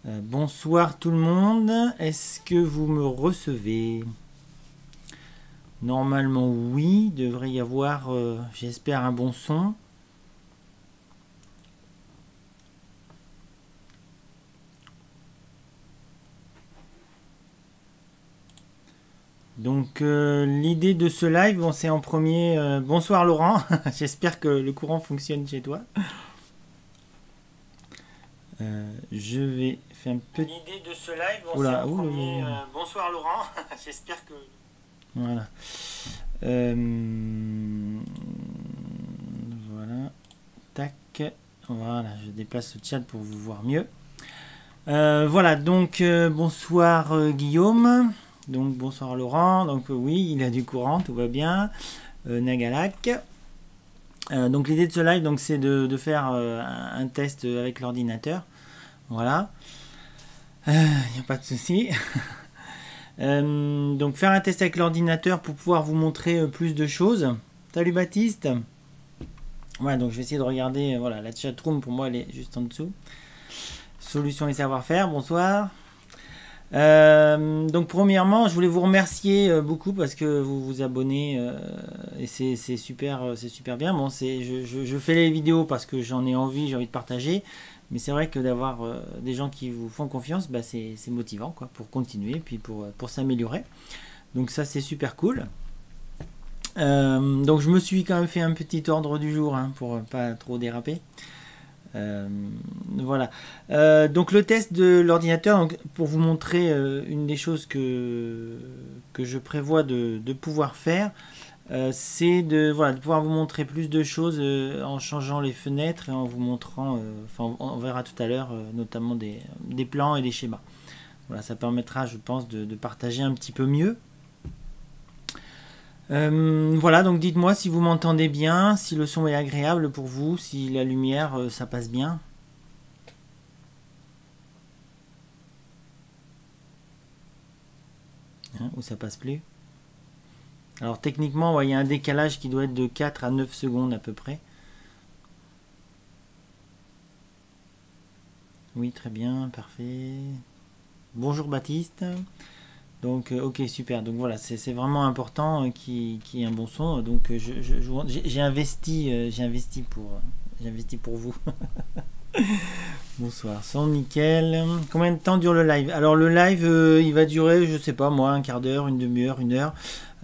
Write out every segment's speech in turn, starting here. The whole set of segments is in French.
Bonsoir tout le monde, est-ce que vous me recevez? Normalement oui, il devrait y avoir, j'espère, un bon son. Donc l'idée de ce live, bon, c'est en premier, bonsoir Laurent, j'espère que le courant fonctionne chez toi. Je vais faire un peu... L'idée de ce live, bon, c'est en premier, bonsoir Laurent, j'espère que... Voilà. Voilà. Tac. Voilà, je déplace le chat pour vous voir mieux. Voilà, donc bonsoir Guillaume. Donc bonsoir Laurent. Donc oui, il a du courant, tout va bien. Nagalak. Donc l'idée de ce live, donc, c'est de faire un test avec l'ordinateur. Voilà. Il n'y a pas de souci. Donc faire un test avec l'ordinateur pour pouvoir vous montrer plus de choses. Salut Baptiste. Voilà, donc je vais essayer de regarder, voilà, la chatroom pour moi elle est juste en dessous. Solutions et savoir-faire, bonsoir. Donc premièrement, je voulais vous remercier beaucoup parce que vous vous abonnez et c'est super bien. Bon, je fais les vidéos parce que j'en ai envie, j'ai envie de partager. Mais c'est vrai que d'avoir des gens qui vous font confiance, bah, c'est motivant quoi, pour continuer et puis pour s'améliorer. Donc ça c'est super cool. Donc je me suis quand même fait un petit ordre du jour hein, pour pas trop déraper. Voilà. Donc le test de l'ordinateur, pour vous montrer une des choses que je prévois de pouvoir faire, c'est de pouvoir vous montrer plus de choses en changeant les fenêtres et en vous montrant, enfin on verra tout à l'heure, notamment des plans et des schémas. Voilà, ça permettra, je pense, de partager un petit peu mieux. Voilà, donc dites-moi si vous m'entendez bien, si le son est agréable pour vous, si la lumière, ça passe bien. Hein, ou ça passe plus. Alors techniquement, il y a un décalage qui doit être de 4 à 9 secondes à peu près. Oui, très bien, parfait. Bonjour Baptiste. Donc ok, super, donc voilà, c'est vraiment important qu'il y ait un bon son. Donc j'ai investi pour vous. Bonsoir, son nickel. Combien de temps dure le live? Alors le live il va durer, je sais pas moi, un quart d'heure, une demi-heure, une heure.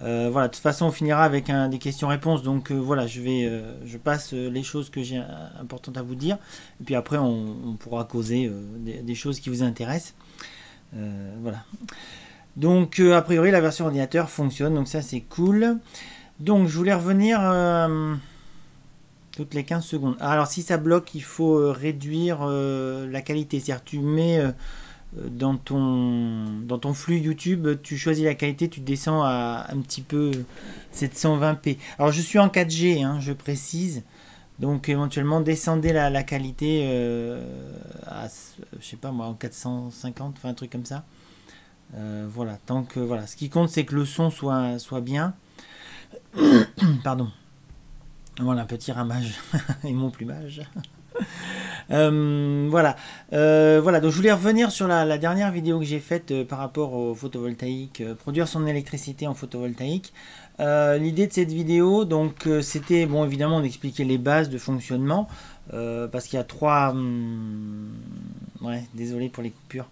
Voilà, de toute façon on finira avec des questions-réponses. Donc voilà, je passe les choses que j'ai importantes à vous dire. Et puis après on pourra causer des choses qui vous intéressent. Voilà. Donc a priori la version ordinateur fonctionne, donc ça c'est cool. Donc je voulais revenir toutes les 15 secondes. Alors si ça bloque, il faut réduire la qualité. C'est-à-dire tu mets dans ton flux YouTube, tu choisis la qualité, tu descends à un petit peu 720p. Alors je suis en 4G, hein, je précise. Donc éventuellement descendez la qualité à, je sais pas moi, en 450, enfin un truc comme ça. Voilà, tant que voilà, ce qui compte c'est que le son soit bien. Pardon. Voilà, petit ramage et mon plumage. Voilà. Voilà, donc je voulais revenir sur la dernière vidéo que j'ai faite par rapport au photovoltaïque, produire son électricité en photovoltaïque. L'idée de cette vidéo, donc c'était, bon évidemment, d'expliquer les bases de fonctionnement, parce qu'il y a trois... ouais, désolé pour les coupures.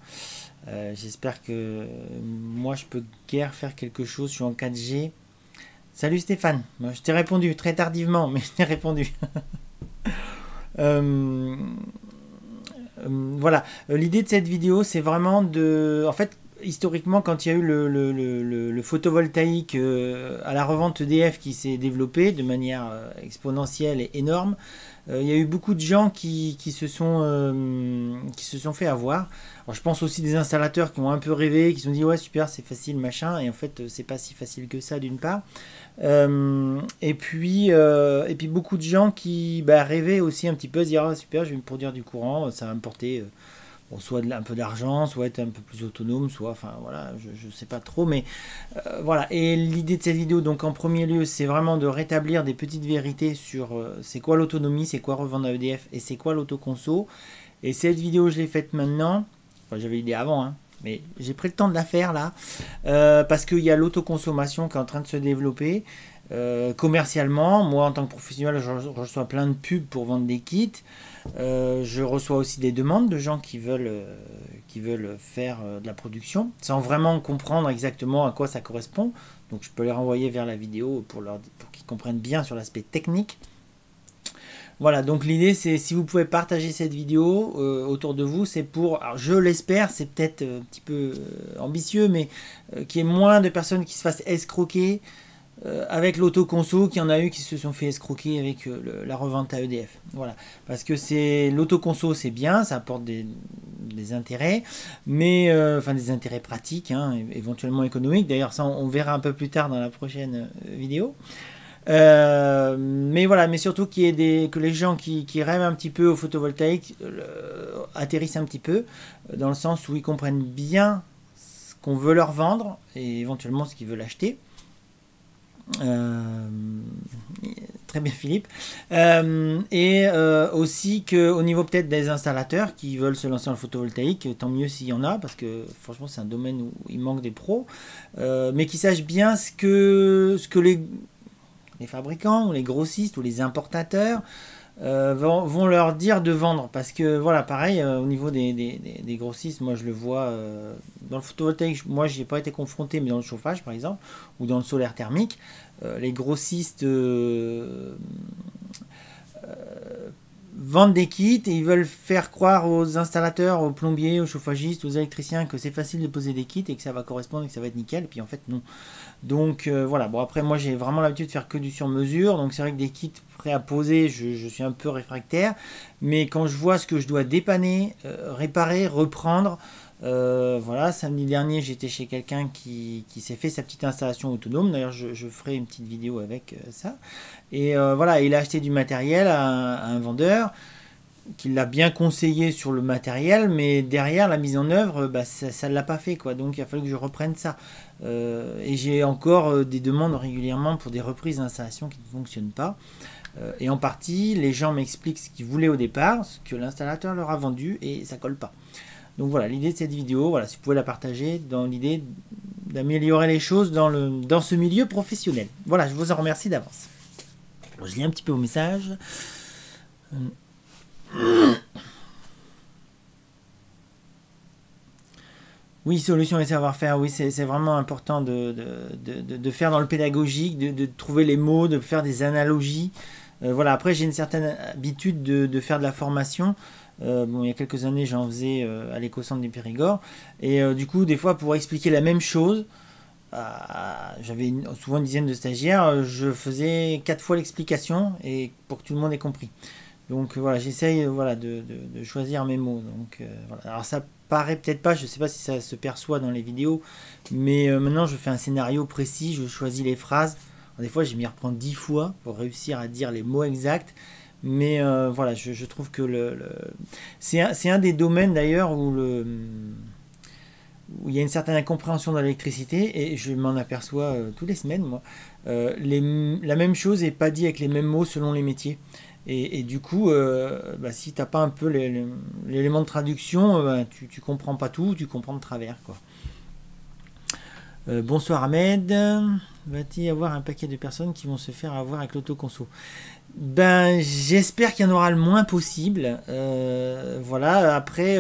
J'espère que moi je peux guère faire quelque chose. Je suis en 4G. Salut Stéphane, je t'ai répondu très tardivement, mais je t'ai répondu. Voilà, l'idée de cette vidéo c'est vraiment de... En fait, historiquement, quand il y a eu le photovoltaïque à la revente EDF qui s'est développé de manière exponentielle et énorme, il y a eu beaucoup de gens qui se sont fait avoir. Alors, je pense aussi des installateurs qui ont un peu rêvé, qui se sont dit ouais super c'est facile machin, et en fait c'est pas si facile que ça d'une part. Et puis beaucoup de gens qui rêvaient aussi un petit peu, se dire ah, super je vais me produire du courant, ça va me porter bon, soit un peu d'argent, soit être un peu plus autonome, soit enfin voilà, je sais pas trop, mais voilà. Et l'idée de cette vidéo, donc en premier lieu, c'est vraiment de rétablir des petites vérités sur c'est quoi l'autonomie, c'est quoi revendre à EDF et c'est quoi l'autoconso. Et cette vidéo je l'ai faite maintenant. Enfin, j'avais l'idée avant, hein, mais j'ai pris le temps de la faire là, parce qu'il y a l'autoconsommation qui est en train de se développer. Commercialement, moi en tant que professionnel, je reçois plein de pubs pour vendre des kits. Je reçois aussi des demandes de gens qui veulent faire de la production sans vraiment comprendre exactement à quoi ça correspond. Donc je peux les renvoyer vers la vidéo pour qu'ils comprennent bien sur l'aspect technique. Voilà, donc l'idée c'est, si vous pouvez partager cette vidéo autour de vous, c'est pour, alors je l'espère, c'est peut-être un petit peu ambitieux, mais qu'il y ait moins de personnes qui se fassent escroquer avec l'autoconso, qu'il y en a eu qui se sont fait escroquer avec la revente à EDF. Voilà, parce que c'est l'autoconso, c'est bien, ça apporte des intérêts, mais enfin des intérêts pratiques, hein, éventuellement économiques. D'ailleurs, ça on verra un peu plus tard dans la prochaine vidéo. Mais voilà, mais surtout que les gens qui rêvent un petit peu au photovoltaïque atterrissent un petit peu, dans le sens où ils comprennent bien ce qu'on veut leur vendre et éventuellement ce qu'ils veulent acheter. Très bien Philippe. Et aussi qu'au niveau peut-être des installateurs qui veulent se lancer dans le photovoltaïque, tant mieux s'il y en a, parce que franchement c'est un domaine où il manque des pros, mais qui sachent bien ce que les fabricants ou les grossistes ou les importateurs vont leur dire de vendre, parce que voilà, pareil, au niveau des grossistes, moi je le vois dans le photovoltaïque, moi j'y ai pas été confronté, mais dans le chauffage par exemple, ou dans le solaire thermique, les grossistes vendent des kits et ils veulent faire croire aux installateurs, aux plombiers, aux chauffagistes, aux électriciens que c'est facile de poser des kits et que ça va correspondre et que ça va être nickel, et puis en fait non. Donc voilà, bon après moi j'ai vraiment l'habitude de faire que du sur-mesure, donc c'est vrai que des kits prêts à poser, je suis un peu réfractaire, mais quand je vois ce que je dois dépanner, réparer, reprendre, voilà, samedi dernier j'étais chez quelqu'un qui s'est fait sa petite installation autonome, d'ailleurs je ferai une petite vidéo avec ça, et voilà, il a acheté du matériel à un vendeur, qui l'a bien conseillé sur le matériel, mais derrière la mise en œuvre, bah, ça ne l'a pas fait, quoi. Donc il a fallu que je reprenne ça. Et j'ai encore des demandes régulièrement pour des reprises d'installation qui ne fonctionnent pas. Et en partie, les gens m'expliquent ce qu'ils voulaient au départ, ce que l'installateur leur a vendu, et ça colle pas. Donc voilà, l'idée de cette vidéo, voilà, si vous pouvez la partager, dans l'idée d'améliorer les choses dans ce milieu professionnel. Voilà, je vous en remercie d'avance. Bon, je lis un petit peu vos messages. Oui, solution et savoir-faire, oui, c'est vraiment important de faire dans le pédagogique, de trouver les mots, de faire des analogies. Voilà, après j'ai une certaine habitude de faire de la formation. Bon, il y a quelques années j'en faisais à l'éco-centre du Périgord. Et du coup, des fois pour expliquer la même chose, j'avais souvent une dizaine de stagiaires, je faisais 4 fois l'explication et pour que tout le monde ait compris. Donc voilà, j'essaye voilà, de choisir mes mots. Donc, voilà. Alors ça paraît peut-être pas, je ne sais pas si ça se perçoit dans les vidéos, mais maintenant je fais un scénario précis, je choisis les phrases. Alors, des fois je m'y reprends 10 fois pour réussir à dire les mots exacts. Mais voilà, je trouve que c'est un des domaines d'ailleurs où il y a une certaine incompréhension dans l'électricité, et je m'en aperçois toutes les semaines, moi. La même chose n'est pas dit avec les mêmes mots selon les métiers. Et du coup, bah, si tu n'as pas un peu l'élément de traduction, bah, tu comprends pas tout, tu comprends de travers, quoi. Bonsoir Ahmed. Va-t-il y avoir un paquet de personnes qui vont se faire avoir avec l'autoconso? Ben, j'espère qu'il y en aura le moins possible. Voilà, après,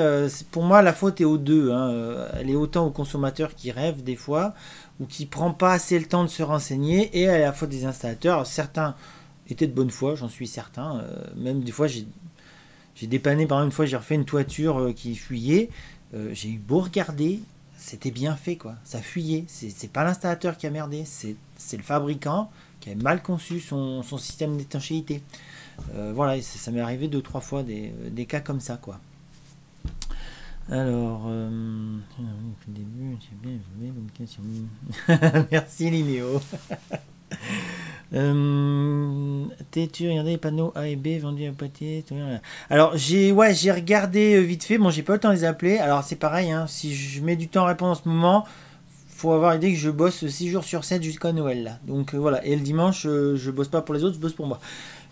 pour moi, la faute est aux deux, hein. Elle est autant au consommateur qui rêve des fois, ou qui prend pas assez le temps de se renseigner, et à la faute des installateurs. Alors, certains étaient de bonne foi, j'en suis certain. Même des fois, j'ai dépanné, par exemple, une fois, j'ai refait une toiture qui fuyait. J'ai eu beau regarder, c'était bien fait, quoi. Ça fuyait. C'est pas l'installateur qui a merdé, c'est le fabricant qui a mal conçu son système d'étanchéité. Voilà, ça m'est arrivé 2-3 fois des cas comme ça, quoi. Alors, merci Linéo. T'es-tu regardé les panneaux A et B vendus à Poitiers? Alors j'ai regardé vite fait, bon j'ai pas le temps de les appeler. Alors c'est pareil, hein, si je mets du temps à répondre en ce moment, faut avoir l'idée que je bosse 6 jours sur 7 jusqu'à Noël là. Donc voilà, et le dimanche je bosse pas pour les autres, je bosse pour moi.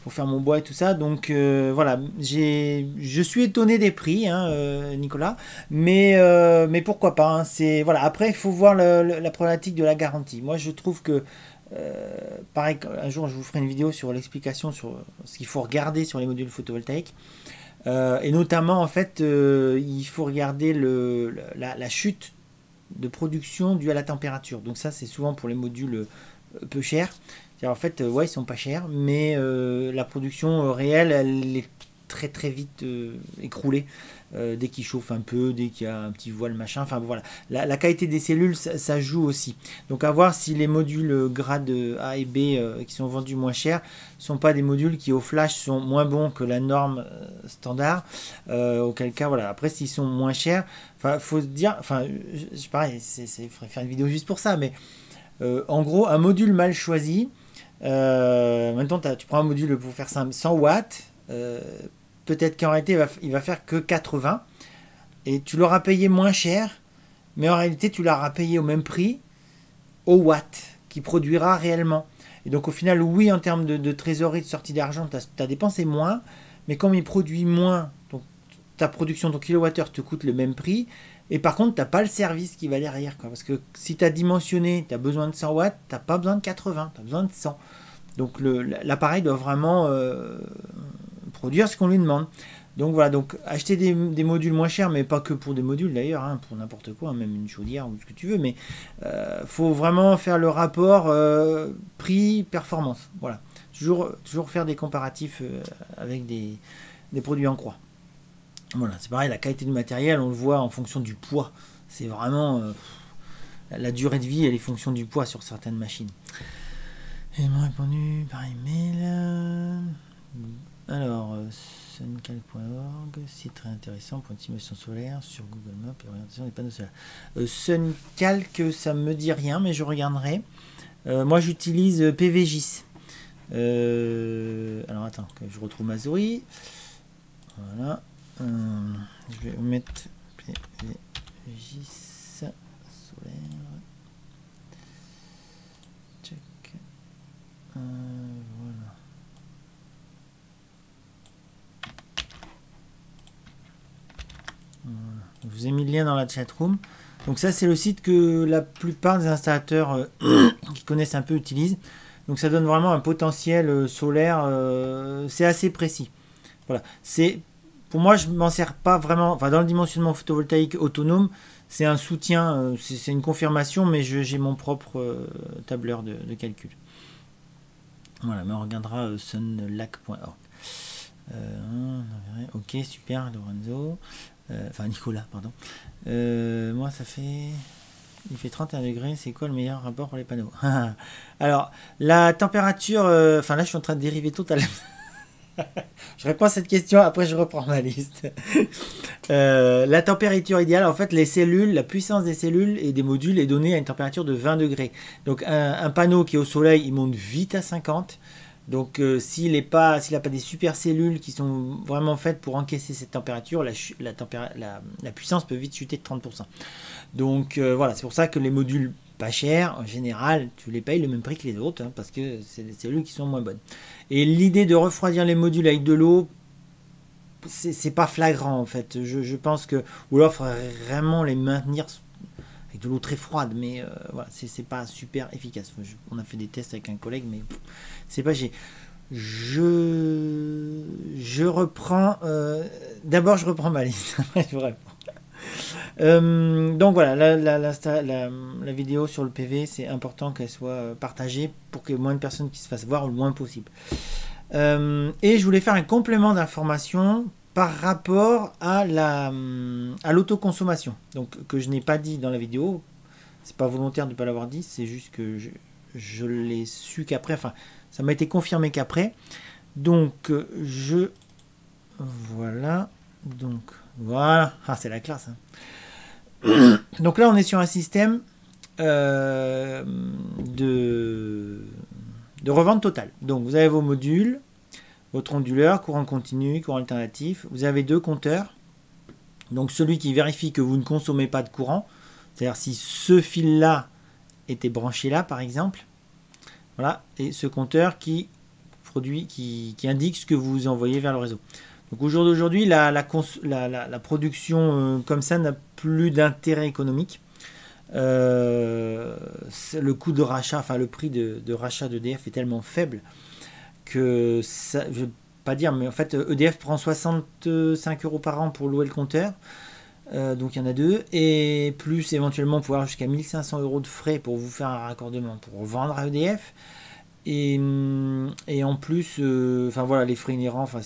pour faire mon bois et tout ça. Donc voilà, je suis étonné des prix, hein, Nicolas, mais pourquoi pas, hein, c'est voilà. Après, il faut voir la problématique de la garantie. Moi, je trouve que pareil, un jour, je vous ferai une vidéo sur l'explication sur ce qu'il faut regarder sur les modules photovoltaïques. Et notamment, en fait, il faut regarder la chute de production due à la température. Donc ça, c'est souvent pour les modules peu chers. En fait, ouais, ils sont pas chers, mais la production réelle, elle est très très vite écroulée dès qu'il chauffe un peu, dès qu'il y a un petit voile machin. Enfin voilà, la qualité des cellules, ça joue aussi. Donc à voir si les modules grade A et B qui sont vendus moins cher sont pas des modules qui au flash sont moins bons que la norme standard. Auquel cas voilà. Après s'ils sont moins chers, enfin faut se dire, enfin pareil, il faudrait faire une vidéo juste pour ça, mais en gros un module mal choisi. Maintenant, tu prends un module pour faire 100 watts. Peut-être qu'en réalité, il va faire que 80. Et tu l'auras payé moins cher. Mais en réalité, tu l'auras payé au même prix, au watt, qui produira réellement. Et donc, au final, oui, en termes de trésorerie, de sortie d'argent, tu as dépensé moins. Mais comme il produit moins, donc, ta production, ton kilowattheure te coûte le même prix. Et par contre, tu n'as pas le service qui va derrière. Quoi. Parce que si tu as dimensionné, tu as besoin de 100 watts, tu n'as pas besoin de 80, tu as besoin de 100. Donc l'appareil doit vraiment produire ce qu'on lui demande. Donc voilà, donc acheter des modules moins chers, mais pas que pour des modules d'ailleurs, hein, pour n'importe quoi, hein, même une chaudière ou ce que tu veux, mais faut vraiment faire le rapport prix-performance. Voilà, toujours faire des comparatifs avec des produits en croix. Voilà, c'est pareil, la qualité du matériel, on le voit en fonction du poids. C'est vraiment... la durée de vie, elle est fonction du poids sur certaines machines. Ils m'ont répondu par email. Alors, suncalc.org, site très intéressant pour une simulation solaire sur Google Maps et orientation des panneaux solaires. Suncalc, ça me dit rien, mais je regarderai. Moi, j'utilise PVGIS. Alors, attends, que je retrouve ma souris. Voilà. Je vais mettre PVGIS solaire. Check. Voilà. Je vous ai mis le lien dans la chatroom. Donc ça, c'est le site que la plupart des installateurs qui connaissent un peu utilisent. Donc ça donne vraiment un potentiel solaire. C'est assez précis. Voilà. Pour moi, je m'en sers pas vraiment. Enfin, dans le dimensionnement photovoltaïque autonome, c'est un soutien, c'est une confirmation, mais j'ai mon propre tableur de calcul. Voilà, mais on regardera sunlac.org. Ok, super, Lorenzo. Enfin, Nicolas, pardon. Moi, il fait 31 degrés. C'est quoi le meilleur rapport pour les panneaux? Alors, la température... Enfin, là, je suis en train de dériver totalement. Je réponds à cette question, après je reprends ma liste. La température idéale, en fait, les cellules, la puissance des cellules et des modules est donnée à une température de 20 degrés. Donc un panneau qui est au soleil, il monte vite à 50. Donc s'il n'a pas des super cellules qui sont vraiment faites pour encaisser cette température, la puissance peut vite chuter de 30%. Donc voilà, c'est pour ça que les modules pas chers, en général, tu les payes le même prix que les autres, hein, parce que c'est des cellules qui sont moins bonnes. Et l'idée de refroidir les modules avec de l'eau, c'est pas flagrant en fait. Je pense que, ou alors il faudrait vraiment les maintenir avec de l'eau très froide, mais voilà, c'est pas super efficace. On a fait des tests avec un collègue, mais c'est pas... Je reprends... D'abord, je reprends ma liste, après je vous réponds. Donc voilà, la vidéo sur le PV, c'est important qu'elle soit partagée pour que moins de personnes qui se fassent voir le moins possible. Et je voulais faire un complément d'information par rapport à l'autoconsommation, donc que je n'ai pas dit dans la vidéo. C'est pas volontaire de ne pas l'avoir dit, c'est juste que je l'ai su qu'après, enfin ça m'a été confirmé qu'après. Donc voilà, ah c'est la classe, hein. Donc là on est sur un système de revente totale. Donc vous avez vos modules, votre onduleur, courant continu, courant alternatif. Vous avez deux compteurs. Donc celui qui vérifie que vous ne consommez pas de courant, c'est-à-dire si ce fil-là était branché là par exemple. Voilà, et ce compteur qui produit, qui indique ce que vous envoyez vers le réseau. Donc au jour d'aujourd'hui, la production comme ça n'a plus d'intérêt économique. Le coût de rachat, enfin le prix de rachat d'EDF est tellement faible que ça, je ne vais pas dire, mais en fait EDF prend 65 € par an pour louer le compteur. Donc il y en a deux, et plus éventuellement pouvoir jusqu'à 1500 € de frais pour vous faire un raccordement pour vendre à EDF, et en plus enfin voilà, les frais inhérents, enfin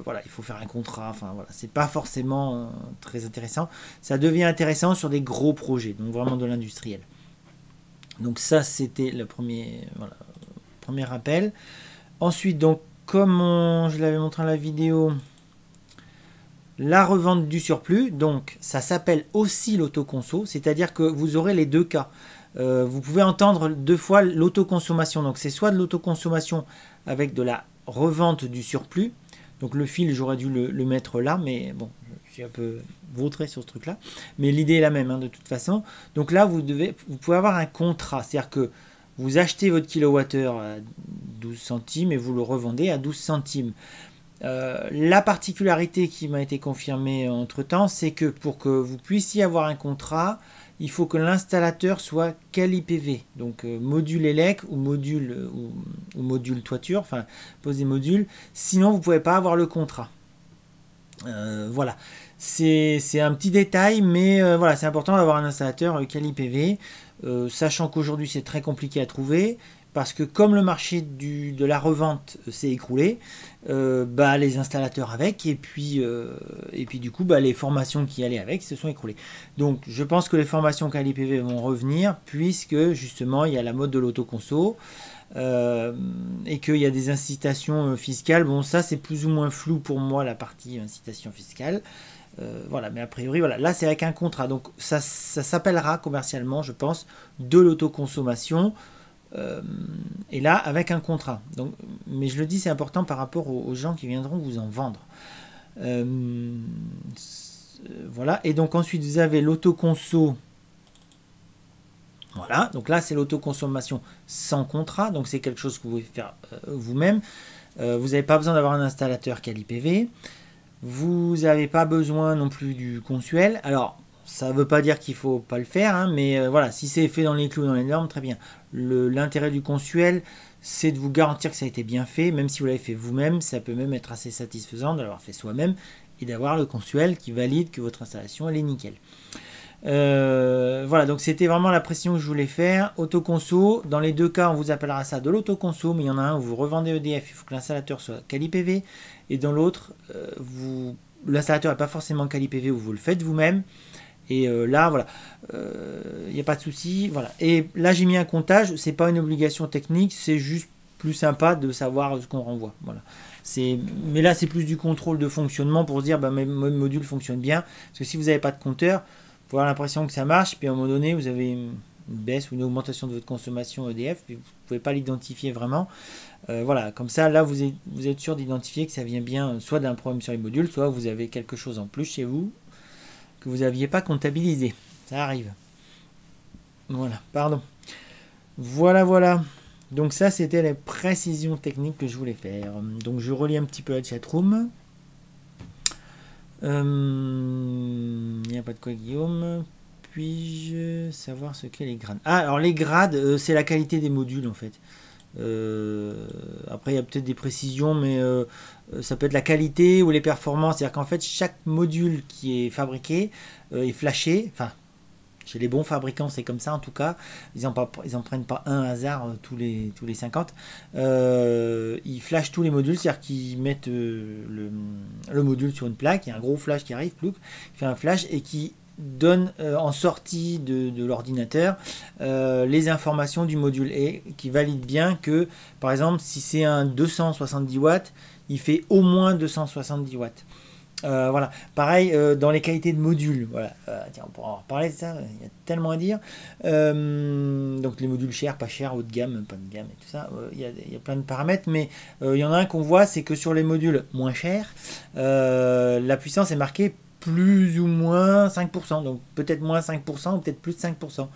voilà, il faut faire un contrat, enfin voilà, c'est pas forcément très intéressant. Ça devient intéressant sur des gros projets, donc vraiment de l'industriel. Donc ça c'était le premier, voilà, premier rappel. Ensuite, donc comme je l'avais montré dans la vidéo, la revente du surplus, donc ça s'appelle aussi l'autoconso, c'est-à-dire que vous aurez les deux cas. Vous pouvez entendre deux fois l'autoconsommation, donc c'est soit de l'autoconsommation avec de la revente du surplus, donc le fil j'aurais dû le mettre là, mais bon, je suis un peu vautré sur ce truc-là, mais l'idée est la même de toute façon. Donc là vous pouvez avoir un contrat, c'est-à-dire que vous achetez votre kilowattheure à 12 centimes et vous le revendez à 12 centimes. La particularité qui m'a été confirmée entre temps, c'est que pour que vous puissiez avoir un contrat, il faut que l'installateur soit quali-PV, donc module élec ou module toiture, enfin poser module, sinon vous ne pouvez pas avoir le contrat. Voilà, c'est un petit détail, mais voilà, c'est important d'avoir un installateur quali-PV, sachant qu'aujourd'hui c'est très compliqué à trouver. Parce que comme le marché de la revente s'est écroulé, les installateurs avec, et puis du coup les formations qui allaient avec se sont écroulées. Donc je pense que les formations quali-PV vont revenir, puisque justement il y a la mode de l'autoconso, et qu'il y a des incitations fiscales. Bon, ça c'est plus ou moins flou pour moi, la partie incitation fiscale. Voilà, mais a priori, voilà, là c'est avec un contrat. Donc ça s'appellera commercialement, je pense, de l'autoconsommation. Et là avec un contrat. Donc, mais je le dis, c'est important par rapport aux gens qui viendront vous en vendre. Voilà, et donc ensuite vous avez l'autoconso. Voilà, donc là c'est l'autoconsommation sans contrat, donc c'est quelque chose que vous pouvez faire vous-même. Vous n'avez pas besoin d'avoir un installateur quali-PV. Vous n'avez pas besoin non plus du consuel. Alors ça ne veut pas dire qu'il ne faut pas le faire, mais voilà, si c'est fait dans les clous, dans les normes, très bien. L'intérêt du consuel, c'est de vous garantir que ça a été bien fait, même si vous l'avez fait vous-même, ça peut même être assez satisfaisant de l'avoir fait soi-même et d'avoir le consuel qui valide que votre installation elle est nickel. Voilà, donc c'était vraiment la précision que je voulais faire. Autoconso, dans les deux cas, on vous appellera ça de l'autoconso, mais il y en a un où vous revendez EDF, il faut que l'installateur soit quali-PV, et dans l'autre, l'installateur n'est pas forcément quali-PV, où vous le faites vous-même. Et là, voilà, il n'y a pas de souci. Voilà. Et là, j'ai mis un comptage. C'est pas une obligation technique, c'est juste plus sympa de savoir ce qu'on renvoie. Voilà. Mais là, c'est plus du contrôle de fonctionnement pour se dire, mes modules fonctionnent bien. Parce que si vous n'avez pas de compteur, vous avez l'impression que ça marche, puis à un moment donné, vous avez une baisse ou une augmentation de votre consommation EDF, puis vous ne pouvez pas l'identifier vraiment. Voilà, comme ça, là, vous êtes sûr d'identifier que ça vient bien soit d'un problème sur les modules, soit vous avez quelque chose en plus chez vous que vous n'aviez pas comptabilisé. Ça arrive. Voilà, pardon. Voilà. Donc ça, c'était les précisions techniques que je voulais faire. Donc je relis un petit peu la chatroom. Il n'y a pas de quoi, Guillaume. Puis-je savoir ce qu'est les grades? Ah, alors les grades, c'est la qualité des modules en fait. Après il y a peut-être des précisions, mais ça peut être la qualité ou les performances. C'est-à-dire qu'en fait chaque module qui est fabriqué est flashé. Enfin, chez les bons fabricants c'est comme ça en tout cas. Ils n'en prennent pas un hasard tous les 50. Ils flashent tous les modules, c'est-à-dire qu'ils mettent le module sur une plaque. Il y a un gros flash qui arrive, qui fait un flash et qui donne en sortie de l'ordinateur les informations du module et qui valide bien que par exemple si c'est un 270 watts il fait au moins 270 watts. Voilà, pareil dans les qualités de modules. Voilà, tiens, on pourra en reparler de ça, il y a tellement à dire. Donc les modules chers, pas chers, haut de gamme, pas de gamme et tout ça, il y a plein de paramètres, mais il y en a un qu'on voit, c'est que sur les modules moins chers, la puissance est marquée plus ou moins 5%. Donc peut-être moins 5% ou peut-être plus 5%. 5%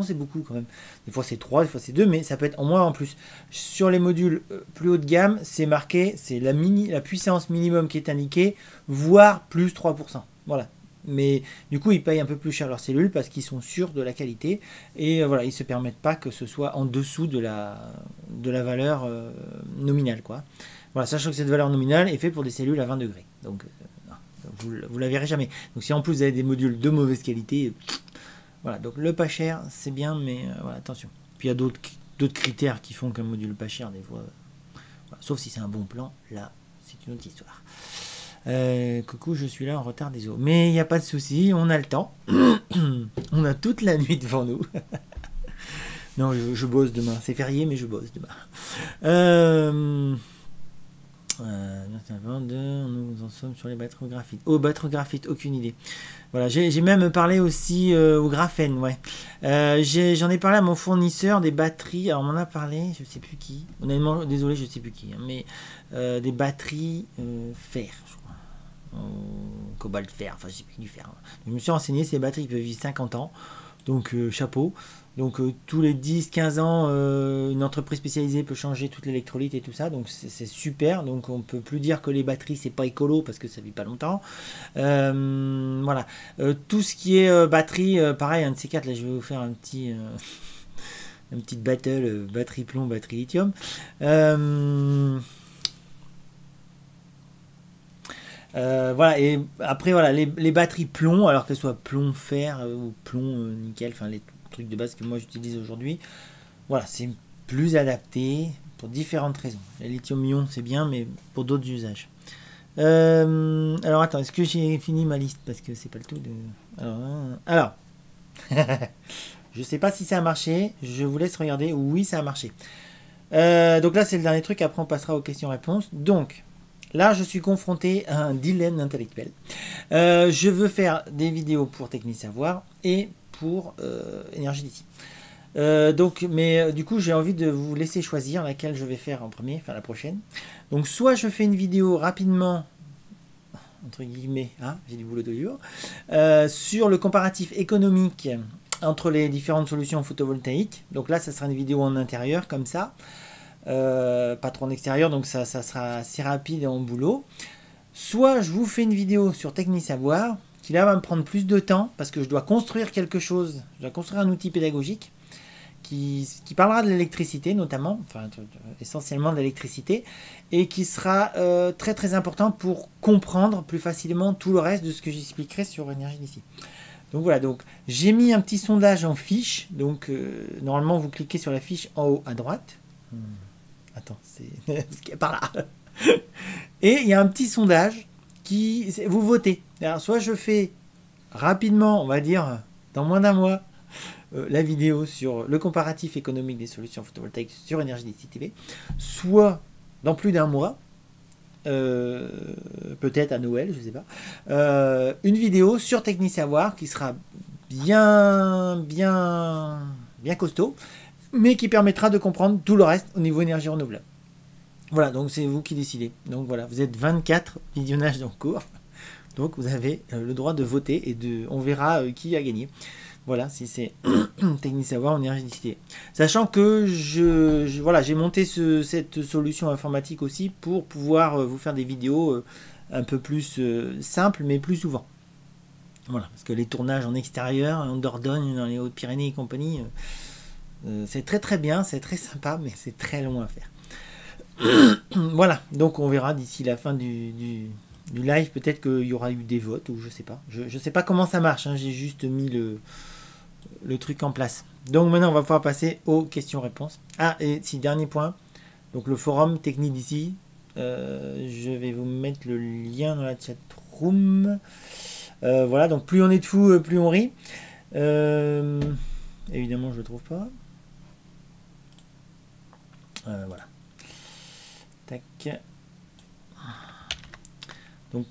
c'est beaucoup quand même. Des fois c'est 3, des fois c'est 2, mais ça peut être en moins en plus. Sur les modules plus haut de gamme, c'est marqué, c'est la puissance minimum qui est indiquée, voire plus 3%. Voilà. Mais du coup, ils payent un peu plus cher leurs cellules parce qu'ils sont sûrs de la qualité. Et voilà, ils ne se permettent pas que ce soit en dessous de la valeur nominale, quoi. Voilà, sachant que cette valeur nominale est faite pour des cellules à 20 degrés. Donc, vous ne la verrez jamais. Donc, si en plus vous avez des modules de mauvaise qualité, voilà. Donc, le pas cher, c'est bien, mais voilà, attention. Puis, il y a d'autres critères qui font qu'un module pas cher, des fois. Voilà. Sauf si c'est un bon plan, là, c'est une autre histoire. Coucou, je suis là en retard, désolé. Mais il n'y a pas de souci, on a le temps. On a toute la nuit devant nous. Non, je bosse demain. C'est férié, mais je bosse demain. Nous en sommes sur les batteries au graphite. Oh, batteries au graphite, aucune idée. Voilà, j'ai même parlé aussi au graphène, ouais. J'en ai parlé à mon fournisseur des batteries. Alors, on m'en a parlé, je sais plus qui. Honnêtement, désolé, je sais plus qui. Hein, mais des batteries fer, je crois. Cobalt fer, enfin, je sais plus du fer. Hein. Je me suis renseigné, ces batteries peuvent vivre 50 ans. Donc, chapeau. Donc tous les 10-15 ans, une entreprise spécialisée peut changer toute l'électrolyte et tout ça, donc c'est super. Donc on peut plus dire que les batteries c'est pas écolo parce que ça vit pas longtemps. Voilà, tout ce qui est batterie, pareil, un de ces quatre là, je vais vous faire un petit une petite battle batterie plomb, batterie lithium. Voilà, et après voilà les batteries plomb, alors qu'elles soient plomb fer ou plomb nickel, enfin les trucs de base que moi j'utilise aujourd'hui, voilà, c'est plus adapté pour différentes raisons. Le lithium-ion c'est bien, mais pour d'autres usages. Alors attends, est-ce que j'ai fini ma liste parce que c'est pas le tout de. Alors je sais pas si ça a marché, je vous laisse regarder. Oui, ça a marché. Donc là c'est le dernier truc, après on passera aux questions-réponses. Donc là, je suis confronté à un dilemme intellectuel. Je veux faire des vidéos pour Technique Savoir et pour Énergie d'ici. Mais du coup, j'ai envie de vous laisser choisir laquelle je vais faire en premier, enfin la prochaine. Donc, soit je fais une vidéo rapidement, entre guillemets, hein, j'ai du boulot de jour, sur le comparatif économique entre les différentes solutions photovoltaïques. Donc là, ça sera une vidéo en intérieur, comme ça. Pas trop en extérieur, donc ça sera assez rapide et en boulot. Soit je vous fais une vidéo sur Technique Savoir, qui là va me prendre plus de temps, parce que je dois construire quelque chose, je dois construire un outil pédagogique qui parlera de l'électricité notamment, enfin essentiellement de l'électricité, et qui sera très très important pour comprendre plus facilement tout le reste de ce que j'expliquerai sur Énergie d'ici. Donc voilà, donc j'ai mis un petit sondage en fiche, donc normalement vous cliquez sur la fiche en haut à droite. Attends, c'est par là. Et il y a un petit sondage qui vous votez. Alors, soit je fais rapidement, on va dire dans moins d'un mois, la vidéo sur le comparatif économique des solutions photovoltaïques sur Énergie d'ici TV, soit dans plus d'un mois, peut-être à Noël, je sais pas, une vidéo sur Technique Savoir qui sera bien costaud, mais qui permettra de comprendre tout le reste au niveau énergie renouvelable. Voilà, donc c'est vous qui décidez. Donc voilà, vous êtes 24 visionnages en cours, donc vous avez le droit de voter et on verra qui a gagné. Voilà, si c'est Technique Savoir en énergie d'ici. Sachant que voilà, j'ai monté cette solution informatique aussi pour pouvoir vous faire des vidéos un peu plus simples, mais plus souvent. Voilà, parce que les tournages en extérieur, en Dordogne, dans les Hautes-Pyrénées et compagnie, c'est très très bien, c'est très sympa, mais c'est très long à faire. Voilà, donc on verra d'ici la fin du live, peut-être qu'il y aura eu des votes, ou je sais pas. Je sais pas comment ça marche, hein, j'ai juste mis le truc en place. Donc maintenant on va pouvoir passer aux questions-réponses. Ah, et si, dernier point, donc le forum Technique d'ici, je vais vous mettre le lien dans la chat room. Voilà, donc plus on est de fous, plus on rit. Évidemment je le trouve pas. Voilà. Tac. Donc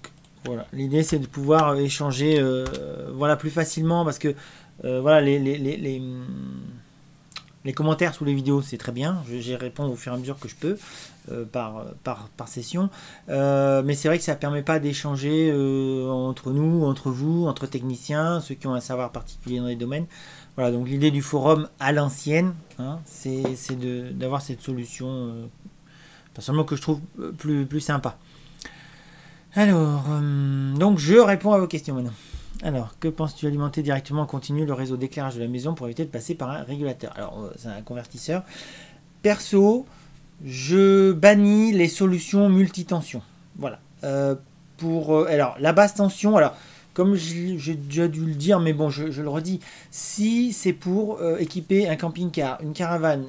voilà, l'idée c'est de pouvoir échanger voilà, plus facilement, parce que voilà, Les commentaires sous les vidéos, c'est très bien. J'y réponds au fur et à mesure que je peux, par session. Mais c'est vrai que ça ne permet pas d'échanger entre nous, entre vous, entre techniciens, ceux qui ont un savoir particulier dans les domaines. Voilà, donc l'idée du forum à l'ancienne, hein, c'est d'avoir cette solution, personnellement, que je trouve plus sympa. Alors, donc je réponds à vos questions maintenant. Alors, que penses-tu alimenter directement en continu le réseau d'éclairage de la maison pour éviter de passer par un régulateur? Alors, c'est un convertisseur. Perso, je bannis les solutions multitension. Voilà. Alors, la basse tension, alors, comme j'ai déjà dû le dire, mais bon, je le redis, si c'est pour équiper un camping-car, une caravane,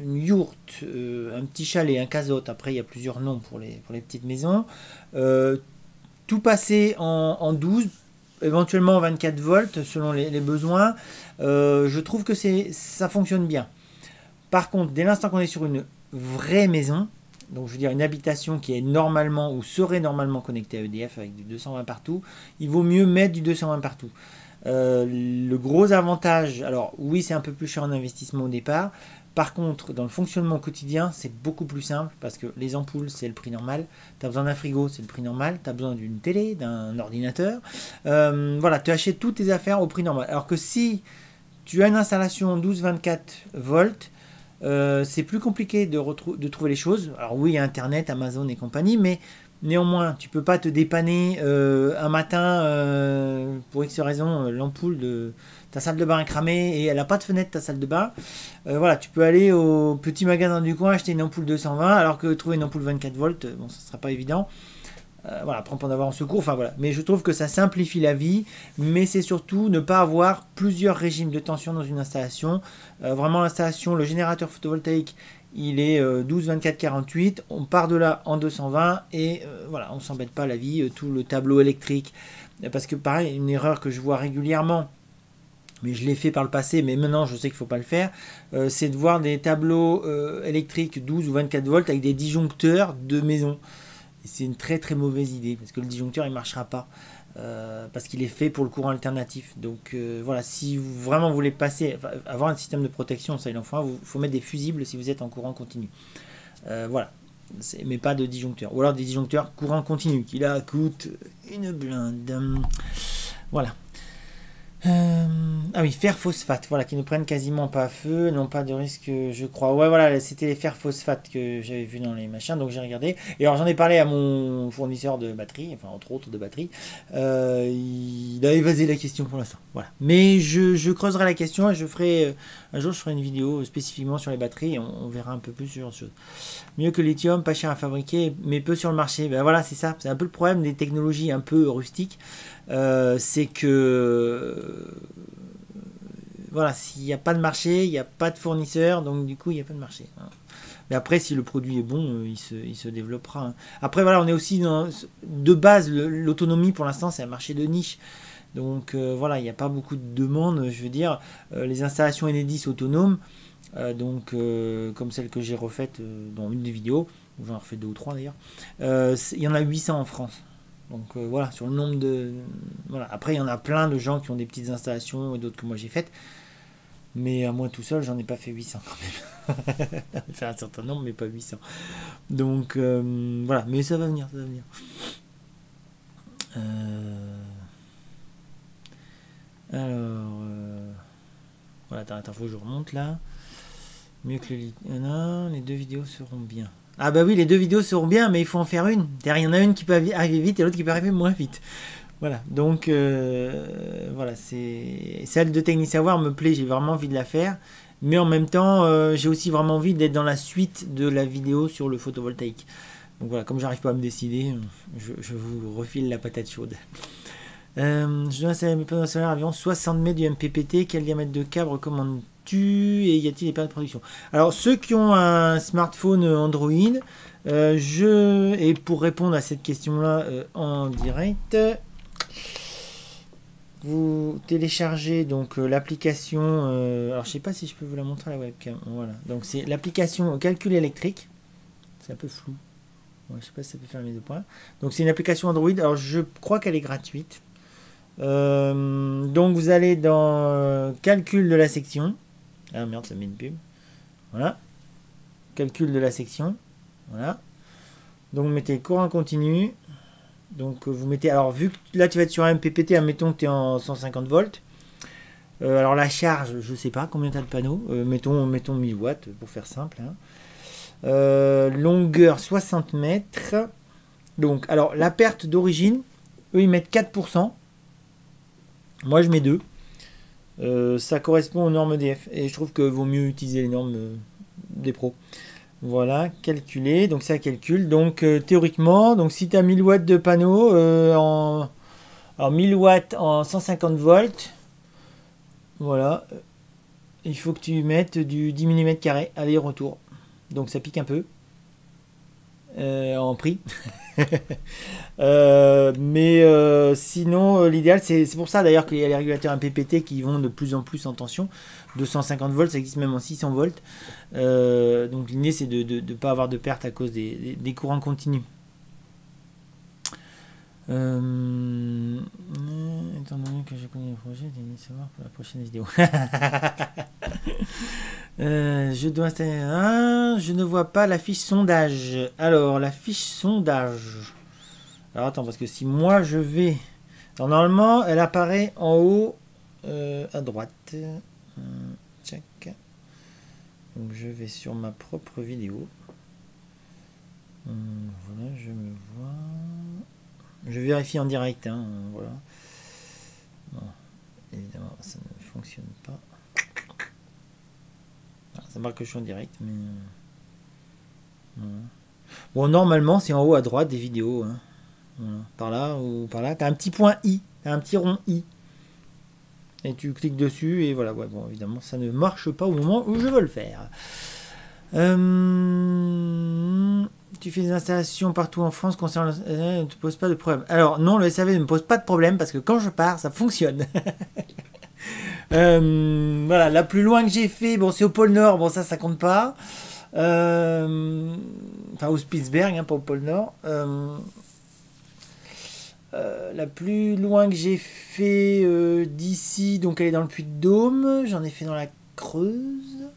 une yourte, un petit chalet, un casotte, après il y a plusieurs noms pour les petites maisons, tout passer en 12, éventuellement 24 volts selon les besoins, je trouve que ça fonctionne bien. Par contre, dès l'instant qu'on est sur une vraie maison, donc je veux dire une habitation qui est normalement ou serait normalement connectée à EDF avec du 220 partout, il vaut mieux mettre du 220 partout. Le gros avantage, alors oui, c'est un peu plus cher en investissement au départ. Par contre, dans le fonctionnement quotidien, c'est beaucoup plus simple parce que les ampoules, c'est le prix normal. Tu as besoin d'un frigo, c'est le prix normal. Tu as besoin d'une télé, d'un ordinateur. Voilà, tu achètes toutes tes affaires au prix normal. Alors que si tu as une installation 12-24 volts, c'est plus compliqué de trouver les choses. Alors oui, il y a Internet, Amazon et compagnie, mais néanmoins, tu peux pas te dépanner un matin pour X raison, l'ampoule de ta salle de bain est cramée et elle n'a pas de fenêtre ta salle de bain. Voilà, tu peux aller au petit magasin du coin acheter une ampoule 220 alors que trouver une ampoule 24 volts, bon, ça sera pas évident. Voilà, prends en avoir en secours, enfin voilà. Mais je trouve que ça simplifie la vie, mais c'est surtout ne pas avoir plusieurs régimes de tension dans une installation. Vraiment l'installation, le générateur photovoltaïque, il est 12, 24, 48. On part de là en 220 et voilà, on s'embête pas la vie. Tout le tableau électrique, parce que pareil, une erreur que je vois régulièrement, mais je l'ai fait par le passé, mais maintenant je sais qu'il ne faut pas le faire, c'est de voir des tableaux électriques 12 ou 24 volts avec des disjoncteurs de maison. C'est une très très mauvaise idée parce que le disjoncteur il ne marchera pas parce qu'il est fait pour le courant alternatif. Donc voilà, si vous vraiment voulez avoir un système de protection, ça il en faut, il faut mettre des fusibles si vous êtes en courant continu. Voilà, mais pas de disjoncteur. Ou alors des disjoncteurs courant continu qui là coûtent une blinde. Voilà. Ah oui, fer phosphate, voilà, qui ne prennent quasiment pas feu, n'ont pas de risque, je crois. Ouais, voilà, c'était les fer phosphate que j'avais vu dans les machins, donc j'ai regardé. Et alors j'en ai parlé à mon fournisseur de batterie, enfin entre autres de batterie. Il a évasé la question pour l'instant. Voilà. Mais je creuserai la question et un jour je ferai une vidéo spécifiquement sur les batteries et on verra un peu plus sur ce chose. Mieux que le lithium, pas cher à fabriquer, mais peu sur le marché. Ben voilà, c'est ça. C'est un peu le problème des technologies un peu rustiques. C'est que voilà, s'il n'y a pas de marché, il n'y a pas de fournisseur, donc du coup il n'y a pas de marché. Mais après, si le produit est bon, il se développera. Après voilà, on est aussi de base, l'autonomie pour l'instant c'est un marché de niche. Donc voilà, il n'y a pas beaucoup de demandes. Je veux dire, les installations Enedis autonomes, comme celle que j'ai refaite dans une des vidéos, j'en ai refait 2 ou 3 d'ailleurs, il y en a 800 en France. Donc voilà, sur le nombre de... Voilà. Après, il y en a plein de gens qui ont des petites installations et d'autres que moi j'ai faites. Mais à moi tout seul, j'en ai pas fait 800 quand même. J'en ai fait un certain nombre, mais pas 800. Donc voilà, mais ça va venir, ça va venir. Voilà, attends, faut que je remonte là. Mieux que les 2 vidéos seront bien. Ah bah oui, les 2 vidéos seront bien, mais il faut en faire une. Il y en a une qui peut arriver vite et l'autre qui peut arriver moins vite. Voilà, donc voilà, c'est celle de Technique Savoir me plaît, j'ai vraiment envie de la faire. Mais en même temps, j'ai aussi vraiment envie d'être dans la suite de la vidéo sur le photovoltaïque. Donc voilà, comme j'arrive pas à me décider, je vous refile la patate chaude. Je dois installer mes panneaux solaires environ 60 mètres du MPPT. Quel diamètre de câble recommandes-tu et y a-t-il des périodes de production? Alors ceux qui ont un smartphone Android, et pour répondre à cette question-là en direct, vous téléchargez donc l'application. Alors je sais pas si je peux vous la montrer à la webcam. Voilà. Donc c'est l'application calcul électrique. C'est un peu flou. Ouais, je sais pas si ça peut faire mes 2 points. Donc c'est une application Android. Alors je crois qu'elle est gratuite. Donc vous allez dans calcul de la section Ah merde, ça met une pub. Voilà. Calcul de la section. Voilà. Donc vous mettez courant continu. Donc vous mettez, alors vu que là tu vas être sur un MPPT, admettons que tu es en 150 volts. Alors la charge, je sais pas combien tu as de panneaux. Mettons 1000 watts pour faire simple. Hein. Longueur 60 mètres. Donc, alors la perte d'origine, eux ils mettent 4%. Moi je mets 2. Ça correspond aux normes EDF. Et je trouve que vaut mieux utiliser les normes des pros. Voilà, calculer. Donc ça calcule. Donc théoriquement, donc si tu as 1000 watts de panneau, alors 1000 watts en 150 volts, voilà, il faut que tu mettes du 10 mm carré aller-retour. Donc ça pique un peu en prix. Mais sinon, l'idéal, c'est pour ça d'ailleurs qu'il y a les régulateurs MPPT qui vont de plus en plus en tension. 250 volts, ça existe même en 600 volts. Donc l'idée, c'est de ne pas avoir de perte à cause des courants continus. Étant donné que je connais le projet, j'ai envie de savoir pour la prochaine vidéo. Je dois installer je ne vois pas la fiche sondage. Alors, la fiche sondage. Alors, attends, parce que si moi je vais. Alors, normalement, elle apparaît en haut à droite. Check. Donc, je vais sur ma propre vidéo. Voilà, je me vois. Je vérifie en direct. Hein, voilà. Non, évidemment, ça ne fonctionne pas. Ça marque que je suis en direct, mais voilà. Bon, normalement c'est en haut à droite des vidéos, hein. Voilà. Par là ou par là, t'as un petit point I, t'as un petit rond I, et tu cliques dessus et voilà. Ouais, bon, évidemment ça ne marche pas au moment où je veux le faire. Tu fais des installations partout en France concernant ne te pose pas de problème. Alors non, le SAV ne me pose pas de problème parce que quand je pars ça fonctionne. Voilà, la plus loin que j'ai fait, bon, c'est au pôle Nord, bon, ça compte pas. Enfin, au Spitzberg, hein, pas au pôle Nord. La plus loin que j'ai fait d'ici, donc elle est dans le Puy-de-Dôme. J'en ai fait dans la Creuse.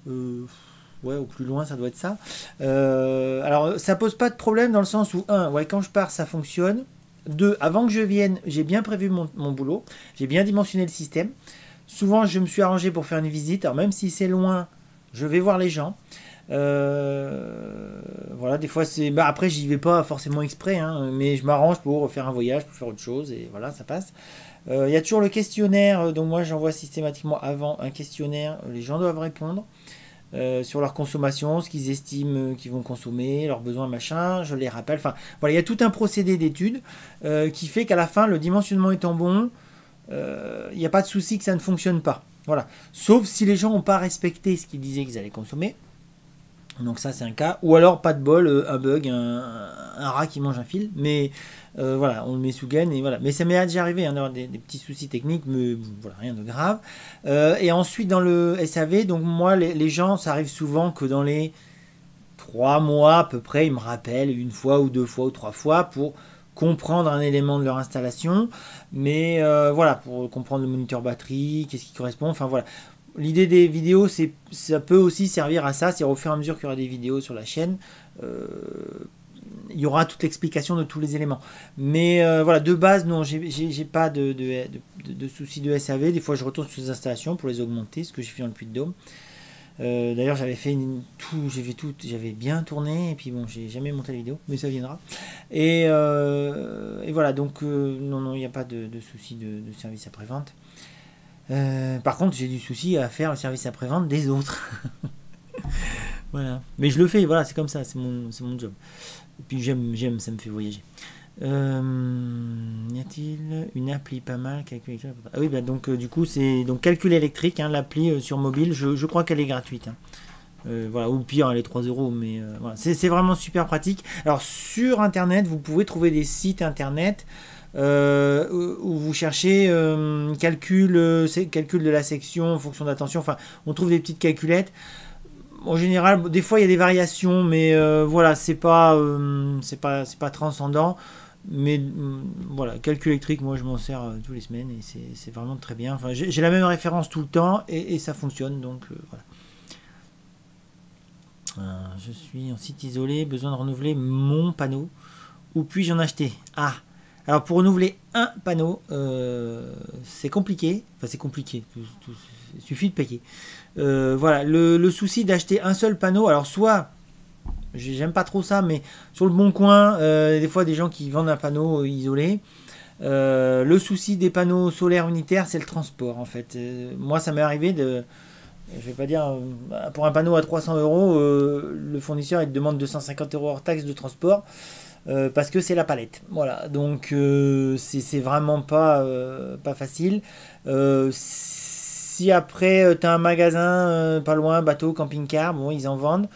Ouais, au plus loin, ça doit être ça. Alors, ça pose pas de problème dans le sens où, ouais, quand je pars, ça fonctionne. 2, avant que je vienne, j'ai bien prévu mon boulot. J'ai bien dimensionné le système. Souvent, je me suis arrangé pour faire une visite. Alors, même si c'est loin, je vais voir les gens. Voilà, des fois, c'est. Bah, après, j'y vais pas forcément exprès, hein, mais je m'arrange pour faire un voyage, pour faire autre chose, et voilà, ça passe. Il y a toujours le questionnaire, donc moi, j'envoie systématiquement avant un questionnaire. Les gens doivent répondre sur leur consommation, ce qu'ils estiment qu'ils vont consommer, leurs besoins, machin. Je les rappelle. Enfin, voilà, il y a tout un procédé d'étude qui fait qu'à la fin, le dimensionnement étant bon, il n'y a pas de souci que ça ne fonctionne pas. Voilà. Sauf si les gens n'ont pas respecté ce qu'ils disaient qu'ils allaient consommer. Donc ça c'est un cas. Ou alors pas de bol, un bug, un rat qui mange un fil. Mais voilà, on le met sous gaine et voilà. Mais ça m'est déjà arrivé hein, d'avoir des petits soucis techniques, mais voilà, rien de grave. Et ensuite dans le SAV, donc moi les gens, ça arrive souvent que dans les 3 mois à peu près, ils me rappellent une fois ou 2 fois ou 3 fois pour comprendre un élément de leur installation, mais voilà, pour comprendre le moniteur batterie, qu'est-ce qui correspond, enfin voilà. L'idée des vidéos, ça peut aussi servir à ça, c'est au fur et à mesure qu'il y aura des vidéos sur la chaîne, il y aura toute l'explication de tous les éléments. Mais voilà, de base, non, j'ai pas de soucis de SAV, des fois je retourne sur les installations pour les augmenter, ce que j'ai fait dans le Puy-de-Dôme. D'ailleurs j'avais fait j'avais bien tourné et puis bon j'ai jamais monté la vidéo mais ça viendra et voilà donc non il n'y a pas de souci de service après-vente. Par contre j'ai du souci à faire le service après-vente des autres. Voilà, mais je le fais, voilà, c'est comme ça, c'est mon job et puis j'aime, ça me fait voyager. Y a-t-il une appli pas mal calculateur? Ah oui, bah donc du coup c'est donc calcul électrique, hein, l'appli sur mobile, je crois qu'elle est gratuite. Hein. Voilà, ou pire, elle est 3 €, mais voilà, c'est vraiment super pratique. Alors sur internet, vous pouvez trouver des sites internet où vous cherchez calcul de la section en fonction d'attention. Enfin, on trouve des petites calculettes. En général, des fois il y a des variations, mais voilà, c'est pas transcendant. Mais voilà, calcul électrique, moi je m'en sers tous les semaines et c'est vraiment très bien. Enfin, j'ai la même référence tout le temps et ça fonctionne, donc voilà. Je suis en site isolé, besoin de renouveler mon panneau. Où puis-je en acheter? Ah, alors pour renouveler un panneau, c'est compliqué. Enfin, c'est compliqué, il suffit de payer. Voilà, le souci d'acheter un seul panneau, alors soit, j'aime pas trop ça, mais sur le bon coin, des fois des gens qui vendent un panneau isolé. Le souci des panneaux solaires unitaires, c'est le transport en fait. Moi, ça m'est arrivé de... Je vais pas dire, pour un panneau à 300 euros, le fournisseur il te demande 250 euros hors taxe de transport parce que c'est la palette. Voilà, donc c'est vraiment pas facile. Si après tu as un magasin pas loin, bateau, camping-car, bon, ils en vendent.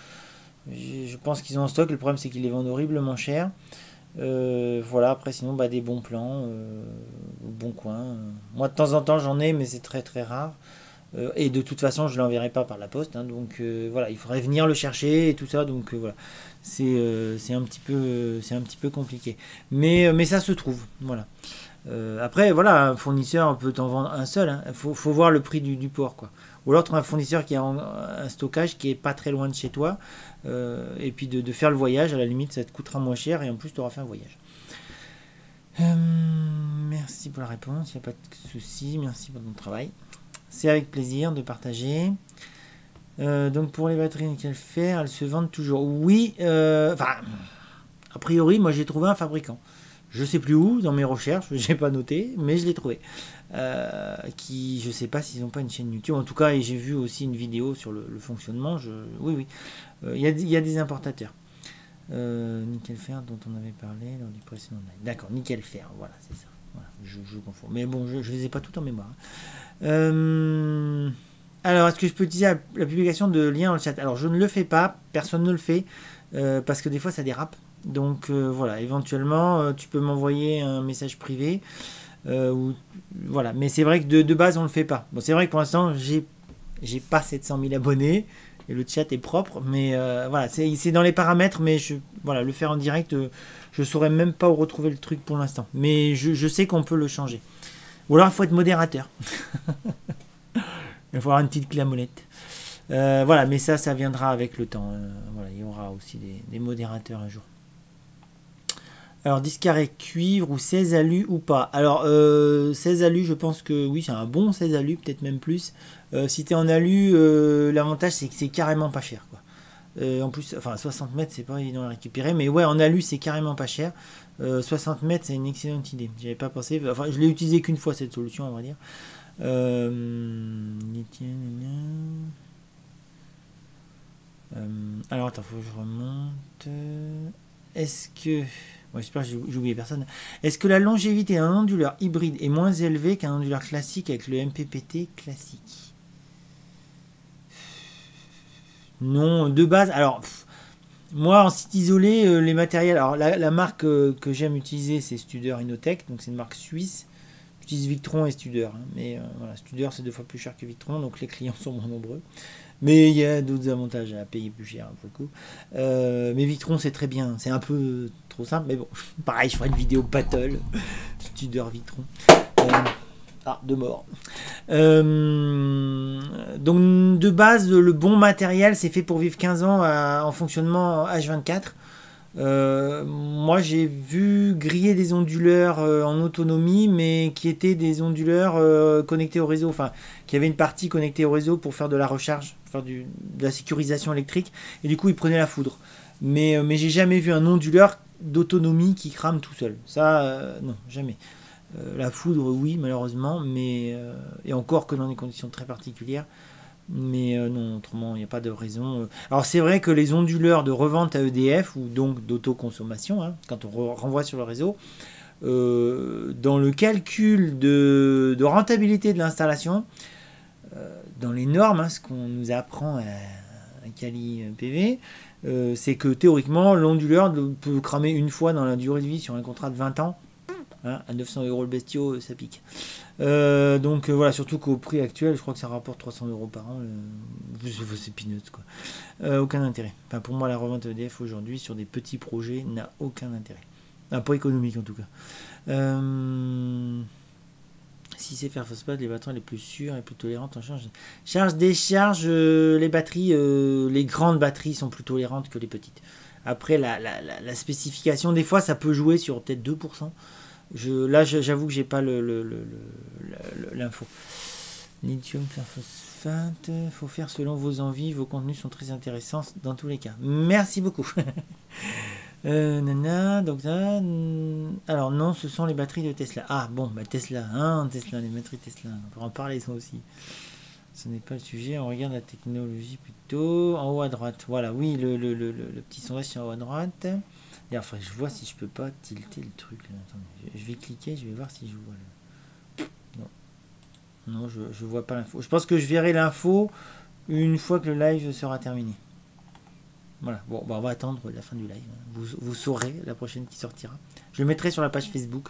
Je pense qu'ils ont en stock. Le problème, c'est qu'ils les vendent horriblement cher. Voilà, après, sinon, des bons plans, bon coin. Moi, de temps en temps, j'en ai, mais c'est très très rare. Et de toute façon, je ne l'enverrai pas par la poste. Hein, donc voilà, il faudrait venir le chercher et tout ça. Donc voilà, c'est un petit peu compliqué. Mais ça se trouve. Voilà. Après, voilà, un fournisseur peut t'en vendre un seul. Il faut voir le prix du port, quoi. Ou alors, tu as un fournisseur qui a un stockage qui est pas très loin de chez toi. Et puis de faire le voyage, à la limite, ça te coûtera moins cher. Et en plus, tu auras fait un voyage. Merci pour la réponse. Il n'y a pas de souci. Merci pour ton travail. C'est avec plaisir de partager. Donc pour les batteries nickel fer, elles se vendent toujours. Oui, a priori, moi j'ai trouvé un fabricant. Je sais plus où dans mes recherches, j'ai pas noté, mais je l'ai trouvé. Je sais pas s'ils n'ont pas une chaîne YouTube. En tout cas, et j'ai vu aussi une vidéo sur le fonctionnement. Oui. Il y a des importateurs. Nickel fer dont on avait parlé lors du précédent live. D'accord, nickel fer, voilà, c'est ça. Voilà, je confonds. Mais bon, je les ai pas toutes en mémoire. Alors, est-ce que je peux utiliser la publication de liens dans le chat? Alors, je ne le fais pas, personne ne le fait, parce que des fois ça dérape. Donc voilà, éventuellement, tu peux m'envoyer un message privé. Voilà, mais c'est vrai que de base, on ne le fait pas. Bon, c'est vrai que pour l'instant, j'ai pas 700 000 abonnés. Et le chat est propre, mais voilà, c'est dans les paramètres, mais voilà, le faire en direct, je saurais même pas où retrouver le truc pour l'instant. Mais je sais qu'on peut le changer. Ou alors il faut être modérateur. Il faut avoir une petite clé à molette. Voilà, mais ça viendra avec le temps. Voilà, il y aura aussi des modérateurs un jour. Alors, 10 carrés cuivre ou 16 alu ou pas? Alors, 16 alu, je pense que oui, c'est un bon 16 alu, peut-être même plus. Si tu es en alu, l'avantage c'est que c'est carrément pas cher, quoi. En plus, enfin 60 mètres, c'est pas évident à récupérer, mais ouais, en alu, c'est carrément pas cher. 60 mètres, c'est une excellente idée. J'avais pas pensé. Enfin, je l'ai utilisé qu'une fois cette solution, on va dire. Alors, attends, faut que je remonte. Est-ce que... Ouais, j'espère que j'ai oublié personne. Est-ce que la longévité d'un onduleur hybride est moins élevée qu'un onduleur classique avec le MPPT classique? Non, de base. Alors, moi, en site isolé, les matériels... Alors, la marque que j'aime utiliser, c'est Studer Innotech. Donc, c'est une marque suisse. J'utilise Victron et Studer. Hein, mais voilà, Studer, c'est 2 fois plus cher que Victron. Donc, les clients sont moins nombreux. Mais il y a d'autres avantages à payer plus cher pour le coup. Mais Victron, c'est très bien. C'est un peu trop simple, mais bon. Pareil, je ferai une vidéo battle. Studer Victron. De mort. Donc, de base, le bon matériel, c'est fait pour vivre 15 ans en fonctionnement H24. Moi, j'ai vu griller des onduleurs en autonomie, mais qui étaient des onduleurs connectés au réseau. Enfin, qui avaient une partie connectée au réseau pour faire de la recharge, faire de la sécurisation électrique. Et du coup, ils prenaient la foudre. Mais j'ai jamais vu un onduleur d'autonomie qui crame tout seul. Ça, non, jamais. La foudre, oui, malheureusement, mais et encore que dans des conditions très particulières. Mais non, autrement, il n'y a pas de raison. Alors c'est vrai que les onduleurs de revente à EDF, ou donc d'autoconsommation, hein, quand on renvoie sur le réseau, dans le calcul de rentabilité de l'installation, dans les normes, hein, ce qu'on nous apprend à Cali PV, c'est que théoriquement, l'onduleur peut cramer une fois dans la durée de vie sur un contrat de 20 ans. Hein, à 900 € le bestiau, ça pique. Donc voilà, surtout qu'au prix actuel, je crois que ça rapporte 300 € par an. C'est peanuts, quoi. Aucun intérêt. Enfin, pour moi, la revente EDF aujourd'hui sur des petits projets n'a aucun intérêt. Pas économique en tout cas. Si c'est faire phosphate, les batteries les plus sûres et plus tolérantes en charge-décharge, les batteries, les grandes batteries sont plus tolérantes que les petites. Après, la spécification, des fois, ça peut jouer sur peut-être 2%. Là, j'avoue que j'ai pas l'info. Lithium, fer phosphate, faut faire selon vos envies. Vos contenus sont très intéressants dans tous les cas. Merci beaucoup. Donc ça, alors non, ce sont les batteries de Tesla. Ah bon, Tesla, les batteries Tesla, on peut en parler ça aussi. Ce n'est pas le sujet, on regarde la technologie plutôt en haut à droite. Voilà, oui, le petit sondage c'est en haut à droite. D'ailleurs, je vois si je peux pas tilter le truc. Là. Attendez, je vais cliquer, je vais voir si je vois le... Non, je vois pas l'info. Je pense que je verrai l'info une fois que le live sera terminé. Voilà, bon, on va attendre la fin du live. Vous saurez la prochaine qui sortira. Je le mettrai sur la page Facebook.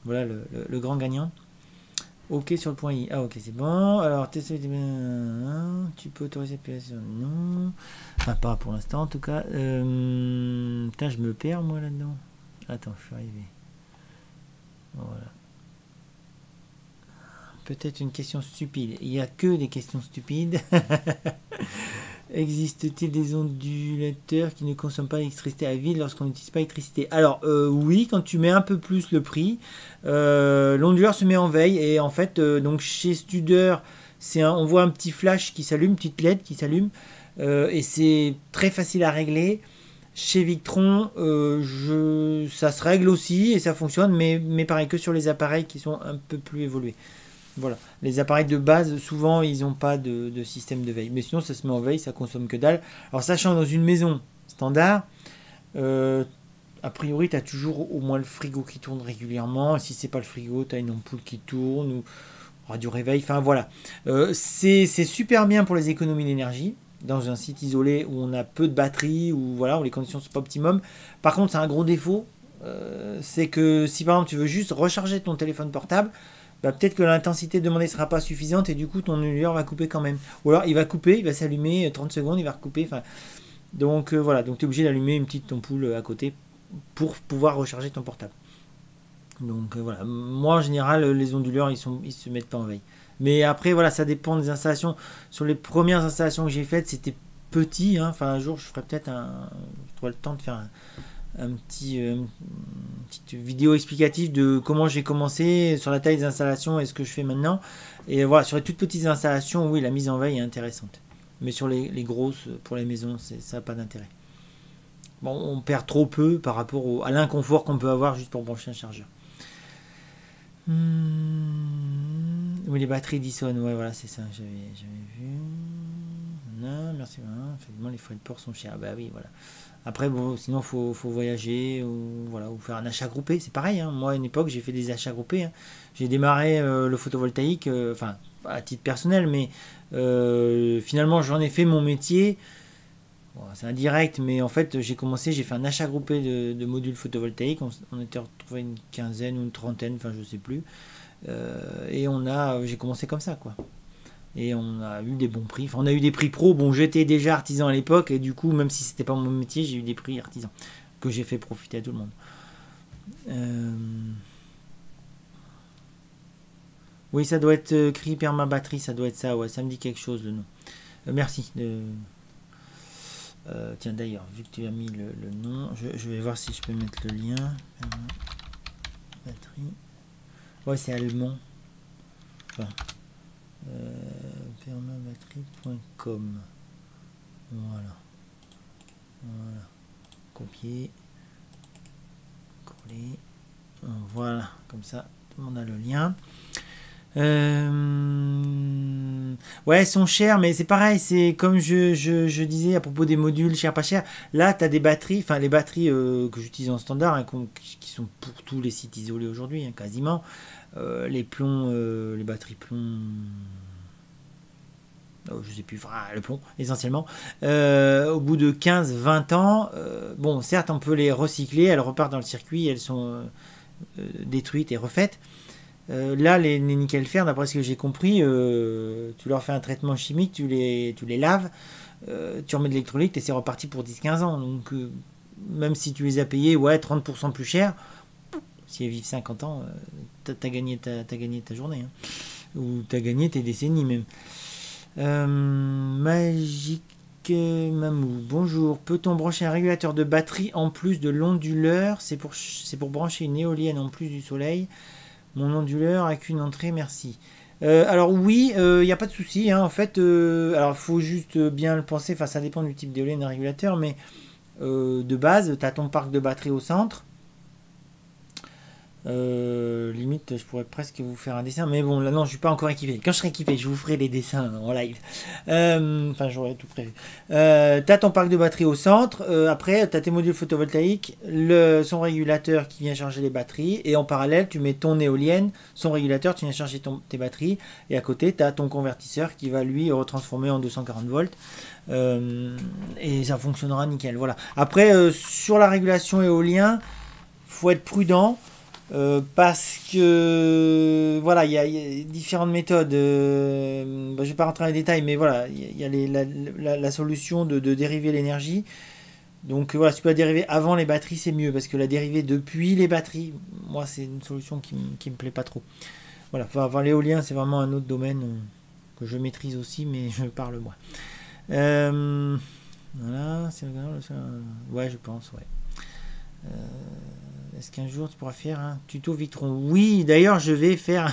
Voilà le grand gagnant. Ok sur le point I. Ah ok, c'est bon. Alors, tu peux autoriser l'application? Non. Enfin, pas pour l'instant en tout cas. Putain, je me perds moi là-dedans. Attends, je suis arrivé. Voilà. Peut-être une question stupide. Il n'y a que des questions stupides. Existe-t-il des ondulateurs qui ne consomment pas d'électricité à vide lorsqu'on n'utilise pas l'électricité? Alors oui, quand tu mets un peu plus le prix, l'onduleur se met en veille et en fait, donc chez Studer, on voit un petit flash qui s'allume, une petite LED qui s'allume et c'est très facile à régler. Chez Victron, ça se règle aussi et ça fonctionne, mais pareil que sur les appareils qui sont un peu plus évolués. Voilà, les appareils de base, souvent, ils n'ont pas de système de veille. Mais sinon, ça se met en veille, ça consomme que dalle. Alors, sachant dans une maison standard, a priori, tu as toujours au moins le frigo qui tourne régulièrement. Et si c'est pas le frigo, tu as une ampoule qui tourne ou radio réveil. Enfin, voilà. C'est super bien pour les économies d'énergie. Dans un site isolé où on a peu de batterie, où les conditions sont pas optimum. Par contre, c'est un gros défaut. C'est que si par exemple, tu veux juste recharger ton téléphone portable, peut-être que l'intensité demandée ne sera pas suffisante et du coup ton onduleur va couper quand même. Ou alors il va couper, il va s'allumer 30 secondes, il va recouper. Donc voilà, donc tu es obligé d'allumer une petite ampoule à côté pour pouvoir recharger ton portable. Donc voilà, moi en général les onduleurs ils se mettent pas en veille. Mais après voilà, ça dépend des installations. Sur les premières installations que j'ai faites, c'était petit. Un jour je ferai peut-être je trouverai le temps de faire une petite vidéo explicative de comment j'ai commencé, sur la taille des installations et ce que je fais maintenant. Et voilà, sur les toutes petites installations, oui, la mise en veille est intéressante. Mais sur les grosses, pour les maisons, ça n'a pas d'intérêt. Bon, on perd trop peu par rapport à l'inconfort qu'on peut avoir juste pour brancher un chargeur. Oui, les batteries dissonnent, ouais, voilà, c'est ça, j'avais vu. Non, merci. Effectivement, les frais de port sont chers. Bah oui, voilà. Après, bon, sinon, faut voyager ou faire un achat groupé. C'est pareil. Moi, à une époque, j'ai fait des achats groupés. J'ai démarré le photovoltaïque, à titre personnel, mais finalement, j'en ai fait mon métier. Bon, c'est indirect, mais en fait, j'ai fait un achat groupé de modules photovoltaïques. On était retrouvé une quinzaine ou une trentaine, je sais plus. Et j'ai commencé comme ça, quoi. Et on a eu des bons prix. On a eu des prix pro. Bon, j'étais déjà artisan à l'époque et du coup, même si c'était pas mon métier, j'ai eu des prix artisans que j'ai fait profiter à tout le monde. Oui, ça doit être Perma Batterie, ça doit être ça. Ouais, ça me dit quelque chose le nom. Merci. Tiens, d'ailleurs, vu que tu as mis le nom, je vais voir si je peux mettre le lien. Perma Batterie. Ouais, c'est allemand. Permabatterie.com. Voilà. Copier. Coller. Voilà. Comme ça, tout le monde a le lien. Ouais, elles sont chères, mais c'est pareil. C'est comme je disais à propos des modules cher pas cher. Là, tu as des batteries, les batteries que j'utilise en standard, qui sont pour tous les sites isolés aujourd'hui, quasiment. Les plombs, les batteries plombs, je sais plus, le plomb essentiellement, au bout de 15-20 ans, bon, certes on peut les recycler, elles repartent dans le circuit, elles sont détruites et refaites. Là, les nickel fer, d'après ce que j'ai compris, tu leur fais un traitement chimique, tu les laves, tu remets de l'électrolyte et c'est reparti pour 10-15 ans. Donc même si tu les as payés, ouais, 30% plus cher, si elles vivent 50 ans, t'as gagné ta journée. Hein. Ou t'as gagné tes décennies même. Magique Mamou, bonjour. Peut-on brancher un régulateur de batterie en plus de l'onduleur? C'est pour brancher une éolienne en plus du soleil. Mon onduleur a qu'une entrée, merci. Alors oui, il n'y a pas de souci. Hein, en fait, alors il faut juste bien le penser. Enfin, ça dépend du type d'éolienne et régulateur, mais de base, tu as ton parc de batterie au centre. Limite je pourrais presque vous faire un dessin, mais bon là non, je suis pas encore équipé. Quand je serai équipé, je vous ferai les dessins en live. Enfin, j'aurais tout prévu. T'as ton parc de batterie au centre, après t'as tes modules photovoltaïques, son régulateur qui vient charger les batteries, et en parallèle tu mets ton éolienne, son régulateur, tu viens charger tes batteries, et à côté t'as ton convertisseur qui va lui retransformer en 240 volts. Et ça fonctionnera nickel. Voilà. Après sur la régulation éolien, faut être prudent. Parce que voilà, il y a différentes méthodes. Je vais pas rentrer dans les détails, mais voilà, il y a la solution de dériver l'énergie. Donc voilà, si tu peux la dériver avant les batteries, c'est mieux, parce que la dériver depuis les batteries, moi, c'est une solution qui me plaît pas trop. Voilà, enfin, l'éolien, c'est vraiment un autre domaine que je maîtrise aussi, mais je parle moins. Voilà, c'est ouais, je pense, ouais. Est-ce qu'un jour tu pourras faire un tuto Victron? Oui, d'ailleurs je vais faire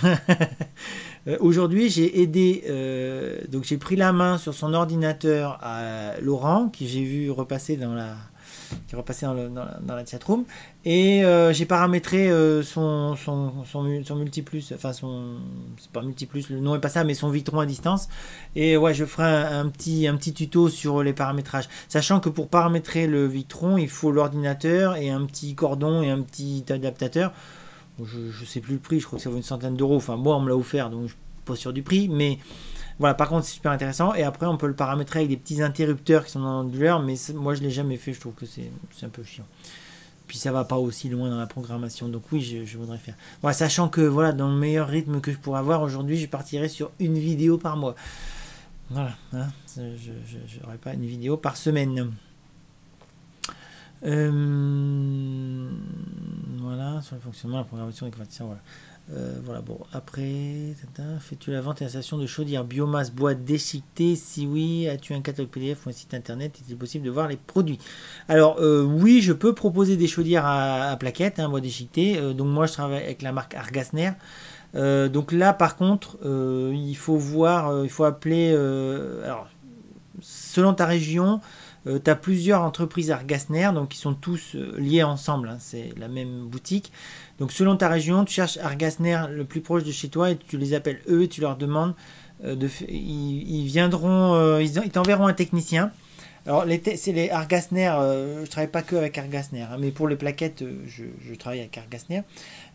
aujourd'hui j'ai aidé donc j'ai pris la main sur son ordinateur à Laurent, qui j'ai vu repasser dans la chatroom, et j'ai paramétré son multiplus, enfin c'est pas multiplus, le nom est pas ça, mais son Victron à distance. Et ouais, je ferai un petit tuto sur les paramétrages, sachant que pour paramétrer le Victron il faut l'ordinateur et un petit cordon et un petit adaptateur. Je sais plus le prix, je crois que ça vaut une centaine d'euros, enfin moi on me l'a offert, donc je suis pas sûr du prix, mais voilà, par contre c'est super intéressant. Et après on peut le paramétrer avec des petits interrupteurs qui sont dans l'onduleur, mais moi je l'ai jamais fait, je trouve que c'est un peu chiant. Puis ça va pas aussi loin dans la programmation, donc oui, je voudrais faire. Voilà, sachant que voilà, dans le meilleur rythme que je pourrais avoir aujourd'hui, je partirai sur une vidéo par mois. Voilà, hein, je n'aurai pas une vidéo par semaine. Voilà, sur le fonctionnement, la programmation des convertisseurs, voilà. Voilà, bon, après, fais-tu la vente et l'installation de chaudières biomasse bois déchiquetées? Si oui, as-tu un catalogue PDF ou un site internet? Est-il possible de voir les produits? Alors, oui, je peux proposer des chaudières à plaquettes, hein, bois déchiqueté. Donc, moi, je travaille avec la marque Argasner. Donc là, par contre, il faut voir, il faut appeler. Alors, selon ta région, tu as plusieurs entreprises Argasner, donc qui sont tous liés ensemble, hein, c'est la même boutique. Donc selon ta région, tu cherches Argasner le plus proche de chez toi et tu les appelles eux et tu leur demandes, ils viendront, ils t'enverront un technicien. Alors c'est les Argasner, je travaille pas que avec Argasner, hein, mais pour les plaquettes, je travaille avec Argasner.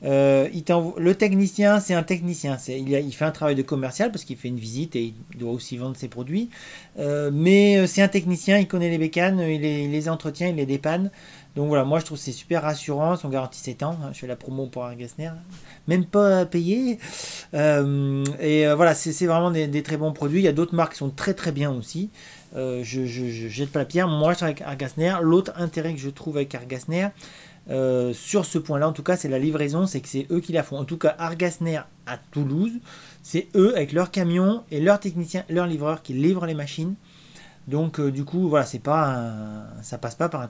Le technicien, c'est un technicien, il fait un travail de commercial parce qu'il fait une visite et il doit aussi vendre ses produits. Mais c'est un technicien, il connaît les bécanes, il les entretient, il les dépanne. Donc voilà, moi je trouve que c'est super rassurant, son garantie 7 ans, hein, je fais la promo pour Argasner, même pas payé. Voilà, c'est vraiment des très bons produits. Il y a d'autres marques qui sont très très bien aussi. Je jette pas la pierre, moi je travaille avec Argasner. L'autre intérêt que je trouve avec Argasner, sur ce point là en tout cas, c'est la livraison, c'est que c'est eux qui la font. En tout cas Argasner à Toulouse, c'est eux avec leurs camions et leurs techniciens, leurs livreurs qui livrent les machines. Donc du coup voilà, c'est pas ça passe pas par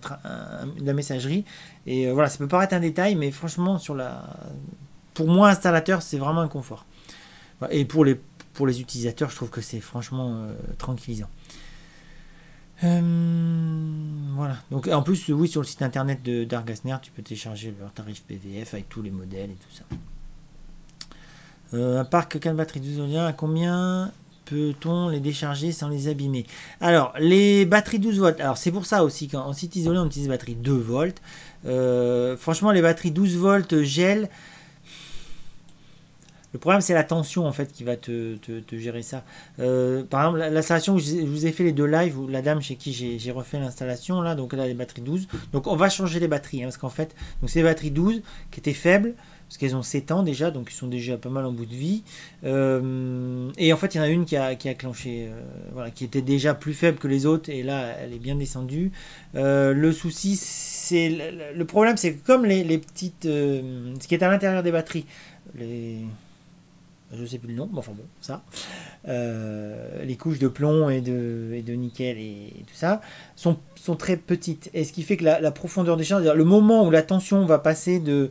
la messagerie. Et voilà, ça peut paraître un détail, mais franchement pour moi installateur, c'est vraiment un confort. Et pour les utilisateurs, je trouve que c'est franchement tranquillisant. Voilà. Donc en plus, oui, sur le site internet d'Argasner, tu peux télécharger leur tarif PDF avec tous les modèles et tout ça. Un parc 4 batteries 12 éoliens, à combien peut-on les décharger sans les abîmer? Alors, les batteries 12 volts, alors c'est pour ça aussi qu'en site isolé, on utilise batterie 2 volts. Franchement, les batteries 12 volts gel. Le problème, c'est la tension en fait qui va te gérer ça. Par exemple, l'installation, je vous ai fait les deux lives, où la dame chez qui j'ai refait l'installation, là, donc là, les batteries 12. Donc, on va changer les batteries, hein, parce qu'en fait, c'est les batteries 12 qui étaient faibles, parce qu'elles ont 7 ans déjà, donc ils sont déjà pas mal en bout de vie. Et en fait, il y en a une qui a clenché, voilà, qui était déjà plus faible que les autres, et là, elle est bien descendue. Le souci, c'est le problème, c'est que comme les petites, ce qui est à l'intérieur des batteries, je sais plus le nom, mais enfin bon, ça, les couches de plomb et de nickel et tout ça sont très petites, et ce qui fait que la profondeur des champs, c'est-à-dire le moment où la tension va passer de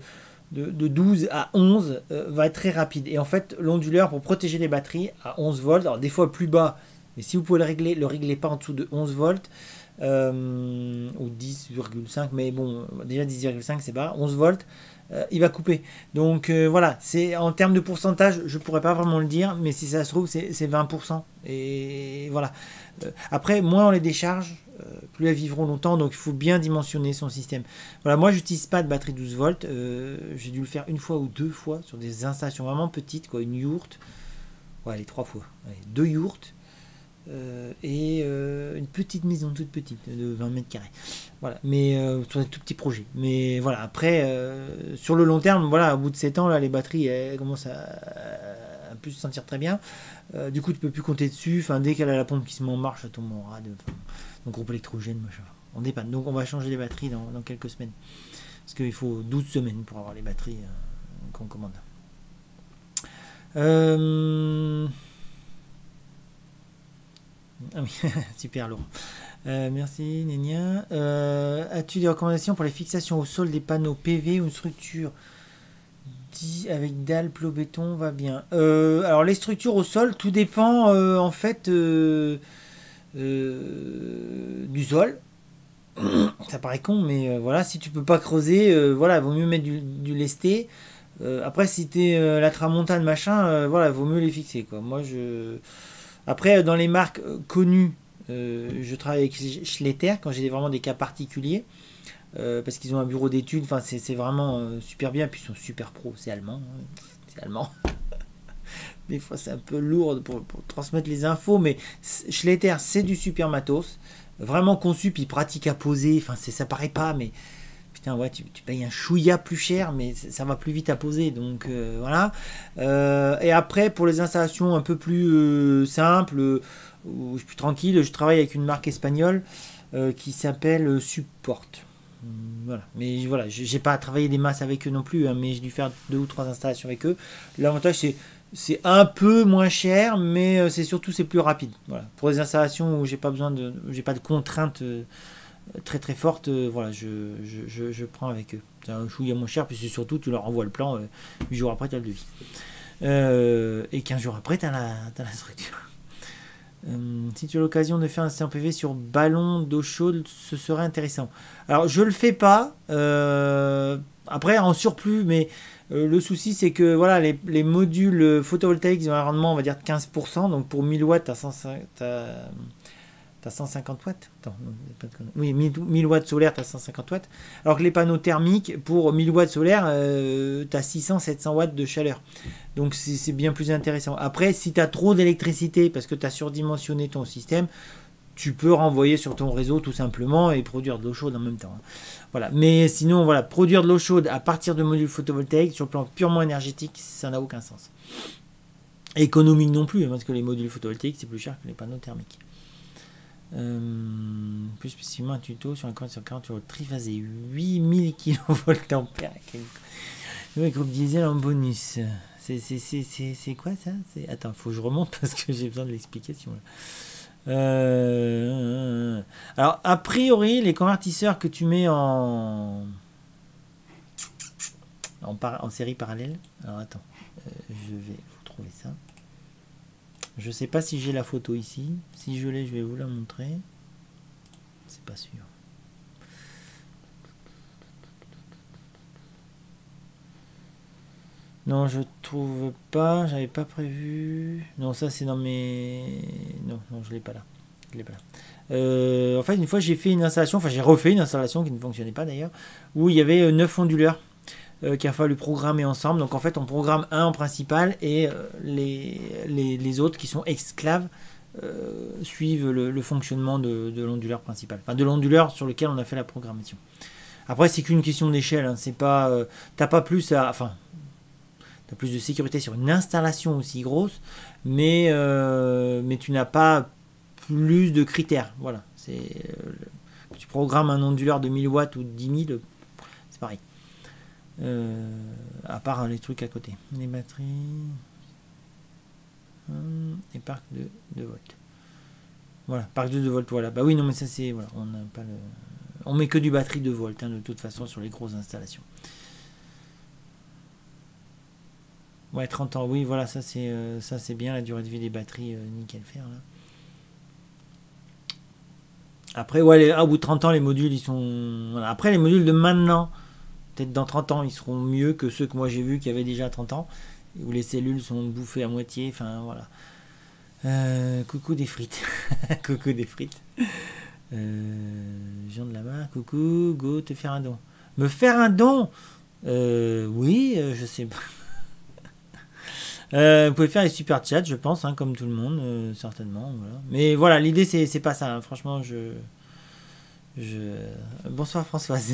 12 à 11 va être très rapide, et en fait l'onduleur, pour protéger les batteries à 11 volts, alors des fois plus bas, mais si vous pouvez le régler pas en dessous de 11 volts, ou 10,5, mais bon, déjà 10,5 c'est bas, 11 volts, il va couper. Donc voilà, c'est en termes de pourcentage, je pourrais pas vraiment le dire, mais si ça se trouve, c'est 20%. Et voilà. Après, moins on les décharge, plus elles vivront longtemps, donc il faut bien dimensionner son système. Voilà, moi j'utilise pas de batterie 12 volts, j'ai dû le faire une fois ou deux fois sur des installations vraiment petites, quoi, une yourte, ouais, allez, 3 fois, allez, 2 yourtes. Et une petite maison toute petite de 20 mètres carrés, voilà, mais sur des tout petits projets, mais voilà, après sur le long terme, voilà, au bout de 7 ans là, les batteries elles commencent à plus se sentir très bien, du coup tu peux plus compter dessus, enfin dès qu'elle a la pompe qui se met en marche, ça tombe en rade, donc groupe électrogène, machin, on dépanne, donc on va changer les batteries dans quelques semaines, parce qu'il faut 12 semaines pour avoir les batteries qu'on commande. Ah oui, super Laurent. Merci Nénia. As-tu des recommandations pour les fixations au sol des panneaux PV ou une structure dit avec dalle, plot, béton va bien? Alors les structures au sol, tout dépend en fait du sol. Ça paraît con, mais voilà, si tu peux pas creuser, voilà, il vaut mieux mettre du lesté. Après, si t'es la tramontane machin, voilà, il vaut mieux les fixer, quoi. Moi Après, dans les marques connues, je travaille avec Schletter quand j'ai vraiment des cas particuliers, parce qu'ils ont un bureau d'études, enfin c'est vraiment super bien, puis ils sont super pros, c'est allemand, hein, c'est allemand. Des fois c'est un peu lourd pour transmettre les infos, mais Schletter c'est du super matos, vraiment conçu, puis pratique à poser, enfin ça paraît pas, mais putain, ouais, tu payes un chouïa plus cher, mais ça va plus vite à poser, donc voilà. Et après, pour les installations un peu plus simples, où je suis plus tranquille, je travaille avec une marque espagnole qui s'appelle Support. Voilà. Mais voilà, j'ai pas travaillé des masses avec eux non plus, hein, mais j'ai dû faire 2 ou 3 installations avec eux. L'avantage, c'est un peu moins cher, mais c'est plus rapide. Voilà. Pour les installations où j'ai pas de contraintes très très forte, voilà, je prends avec eux. C'est un chouïa moins cher, puis surtout tu leur envoies le plan, 8 jours après tu as le devis. Et 15 jours après tu as la structure. Si tu as l'occasion de faire un CMPV sur ballon d'eau chaude, ce serait intéressant. Alors je le fais pas, après en surplus, mais le souci c'est que voilà, les modules photovoltaïques ils ont un rendement on va dire de 15%, donc pour 1000 watts t'as 150 watts. Attends, oui, 1000 watts solaires, t'as 150 watts. Alors que les panneaux thermiques, pour 1000 watts solaires, t'as 600-700 watts de chaleur. Donc c'est bien plus intéressant. Après, si t'as trop d'électricité parce que t'as surdimensionné ton système, tu peux renvoyer sur ton réseau tout simplement et produire de l'eau chaude en même temps. Voilà. Mais sinon, voilà, produire de l'eau chaude à partir de modules photovoltaïques sur le plan purement énergétique, ça n'a aucun sens. Économique non plus, parce que les modules photovoltaïques, c'est plus cher que les panneaux thermiques. Plus spécifiquement un tuto sur un convertisseur 48 volts triphasé 8000 kVA avec groupe diesel en bonus. C'est quoi ça? Attends, faut que je remonte parce que j'ai besoin de l'explication. Alors a priori les convertisseurs que tu mets en série parallèle, alors attends, je vais vous trouver ça. Je sais pas si j'ai la photo ici. Si je l'ai, je vais vous la montrer. C'est pas sûr. Non, je trouve pas. J'avais pas prévu. Non, ça c'est dans mes. Non, je l'ai pas là. Je l'ai pas là. En fait, une fois j'ai fait une installation. Enfin, j'ai refait une installation qui ne fonctionnait pas d'ailleurs, où il y avait 9 onduleurs. Qu'il a fallu programmer ensemble. Donc en fait on programme un en principal et les autres qui sont exclaves suivent le fonctionnement de l'onduleur principal, enfin de l'onduleur sur lequel on a fait la programmation. Après c'est qu'une question d'échelle, hein. C'est pas t'as pas plus à, enfin tu as plus de sécurité sur une installation aussi grosse, mais tu n'as pas plus de critères. Voilà, tu programmes un onduleur de 1000 watts ou de 10 000, c'est pareil. À part les trucs à côté. Les batteries et parc de 2 volts. Voilà, parc de 2 volts, voilà. Bah oui, non, mais ça c'est... Voilà, on n'a pas le... On met que du batterie 2 volts, hein, de toute façon, sur les grosses installations. Ouais, 30 ans, oui, voilà, ça c'est bien, la durée de vie des batteries, nickel faire, là. Après, ouais, au bout de 30 ans, les modules, ils sont... Voilà. Après, les modules de maintenant, peut-être dans 30 ans, ils seront mieux que ceux que moi j'ai vus qui avaient déjà 30 ans, où les cellules sont bouffées à moitié, enfin, voilà. Coucou des frites. Coucou des frites. Jean de la marque, coucou, go te faire un don. Me faire un don oui, je sais pas. Vous pouvez faire les super chats, je pense, hein, comme tout le monde, certainement. Voilà. Mais voilà, l'idée, c'est pas ça. Hein. Franchement, Bonsoir Françoise.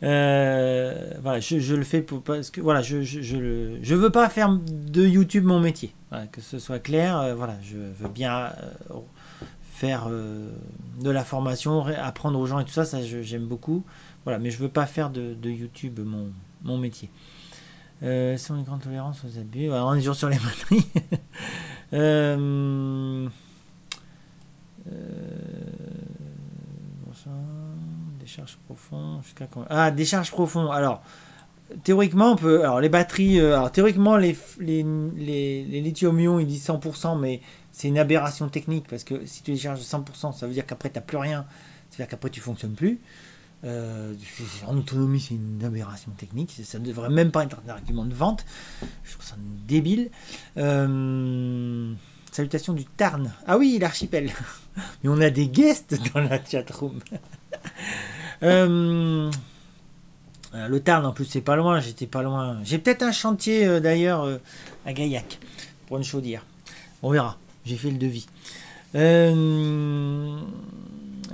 Voilà, je le fais parce que voilà, je veux pas faire de YouTube mon métier. Voilà, que ce soit clair. Voilà, je veux bien faire de la formation, apprendre aux gens et tout ça, j'aime beaucoup. Voilà, mais je veux pas faire de YouTube mon métier. Sans une grande tolérance aux abus. Alors, on est toujours sur les batteries. Décharge profond jusqu'à quand... Ah, décharge profond. Alors, théoriquement, on peut. Alors, les batteries. Alors, théoriquement, les lithium-ion, ils disent 100%, mais c'est une aberration technique parce que si tu décharges 100%, ça veut dire qu'après, tu n'as plus rien. C'est-à-dire qu'après, tu ne fonctionnes plus. En autonomie, c'est une aberration technique. Ça ne devrait même pas être un argument de vente. Je trouve ça débile. Salutations du Tarn. Ah oui, l'archipel. Mais on a des guests dans la chatroom. Le Tarn, en plus, c'est pas loin. J'étais pas loin. J'ai peut-être un chantier, d'ailleurs, à Gaillac, pour une chaudière. On verra. J'ai fait le devis.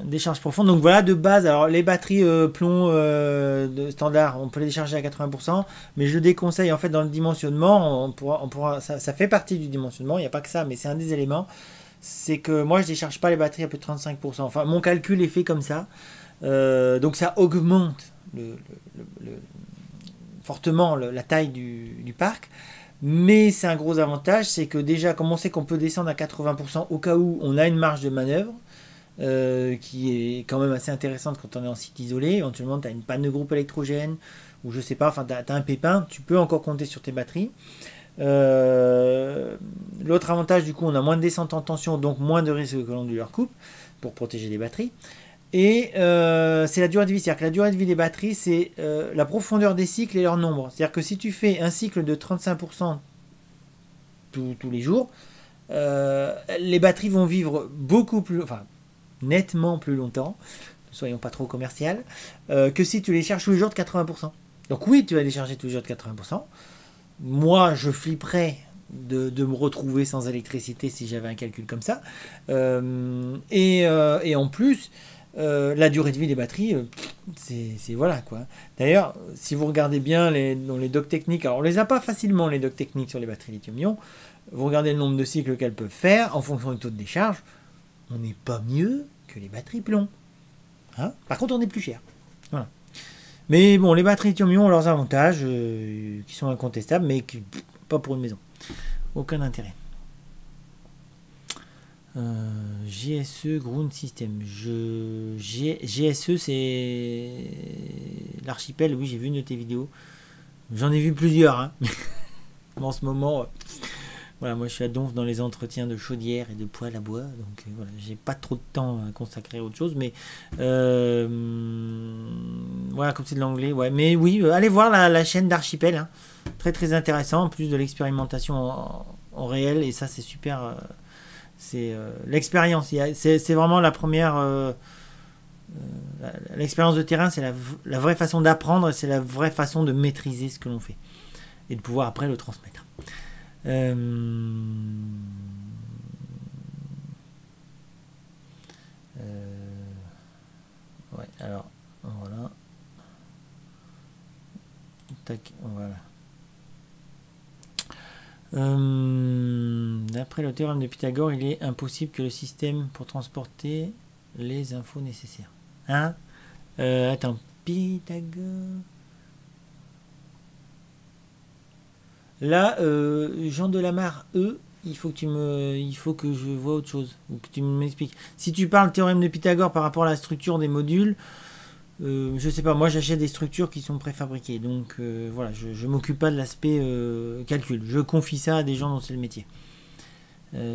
Décharge profonde. Donc voilà, de base, alors les batteries plomb de standard, on peut les décharger à 80%, mais je déconseille en fait dans le dimensionnement, on pourra ça fait partie du dimensionnement, il n'y a pas que ça, mais c'est un des éléments, c'est que moi je décharge pas les batteries à plus de 35%. Enfin, mon calcul est fait comme ça, donc ça augmente fortement la taille du parc. Mais c'est un gros avantage, c'est que déjà, comme on sait qu'on peut descendre à 80% au cas où on a une marge de manœuvre, qui est quand même assez intéressante quand on est en site isolé. Éventuellement, tu as une panne de groupe électrogène, ou je sais pas, enfin, tu as un pépin, tu peux encore compter sur tes batteries. L'autre avantage, du coup, on a moins de descente en tension, donc moins de risque que l'onduleur coupe, pour protéger les batteries. Et c'est la durée de vie, c'est-à-dire que la durée de vie des batteries, c'est la profondeur des cycles et leur nombre. C'est-à-dire que si tu fais un cycle de 35% tous les jours, les batteries vont vivre beaucoup plus, enfin nettement plus longtemps, ne soyons pas trop commercial, que si tu les charges tous les jours de 80%. Donc oui, tu vas les charger tous les jours de 80%. Moi, je flipperais de me retrouver sans électricité si j'avais un calcul comme ça. Et en plus, la durée de vie des batteries, c'est voilà quoi. D'ailleurs, si vous regardez bien dans les docks techniques, alors on les a pas facilement les docks techniques sur les batteries lithium-ion, vous regardez le nombre de cycles qu'elles peuvent faire en fonction du taux de décharge, on n'est pas mieux que les batteries plomb. Hein, par contre, on est plus cher. Voilà. Mais bon, les batteries lithium-ion ont leurs avantages qui sont incontestables, mais qui, pas pour une maison. Aucun intérêt. GSE Ground System. GSE, c'est l'archipel. Oui, j'ai vu une de tes vidéos. J'en ai vu plusieurs. Hein. En ce moment, voilà, moi je suis à Donf dans les entretiens de chaudière et de poêle à bois. Donc voilà, j'ai pas trop de temps à consacrer à autre chose. Mais voilà, comme c'est de l'anglais. Ouais. Mais oui, allez voir la chaîne d'archipel. Hein. Très très intéressant. En plus de l'expérimentation en réel. Et ça, c'est super. C'est l'expérience. C'est vraiment la première. L'expérience de terrain, c'est la vraie façon d'apprendre, c'est la vraie façon de maîtriser ce que l'on fait et de pouvoir après le transmettre. Ouais, alors voilà. tac, voilà. D'après le théorème de Pythagore, il est impossible que le système pour transporter les infos nécessaires. Hein? Attends, Pythagore. Là, Jean Delamarre, il faut que je vois autre chose, ou que tu m'expliques. Si tu parles théorème de Pythagore par rapport à la structure des modules, je sais pas, moi j'achète des structures qui sont préfabriquées, donc voilà, je m'occupe pas de l'aspect calcul. Je confie ça à des gens dont c'est le métier.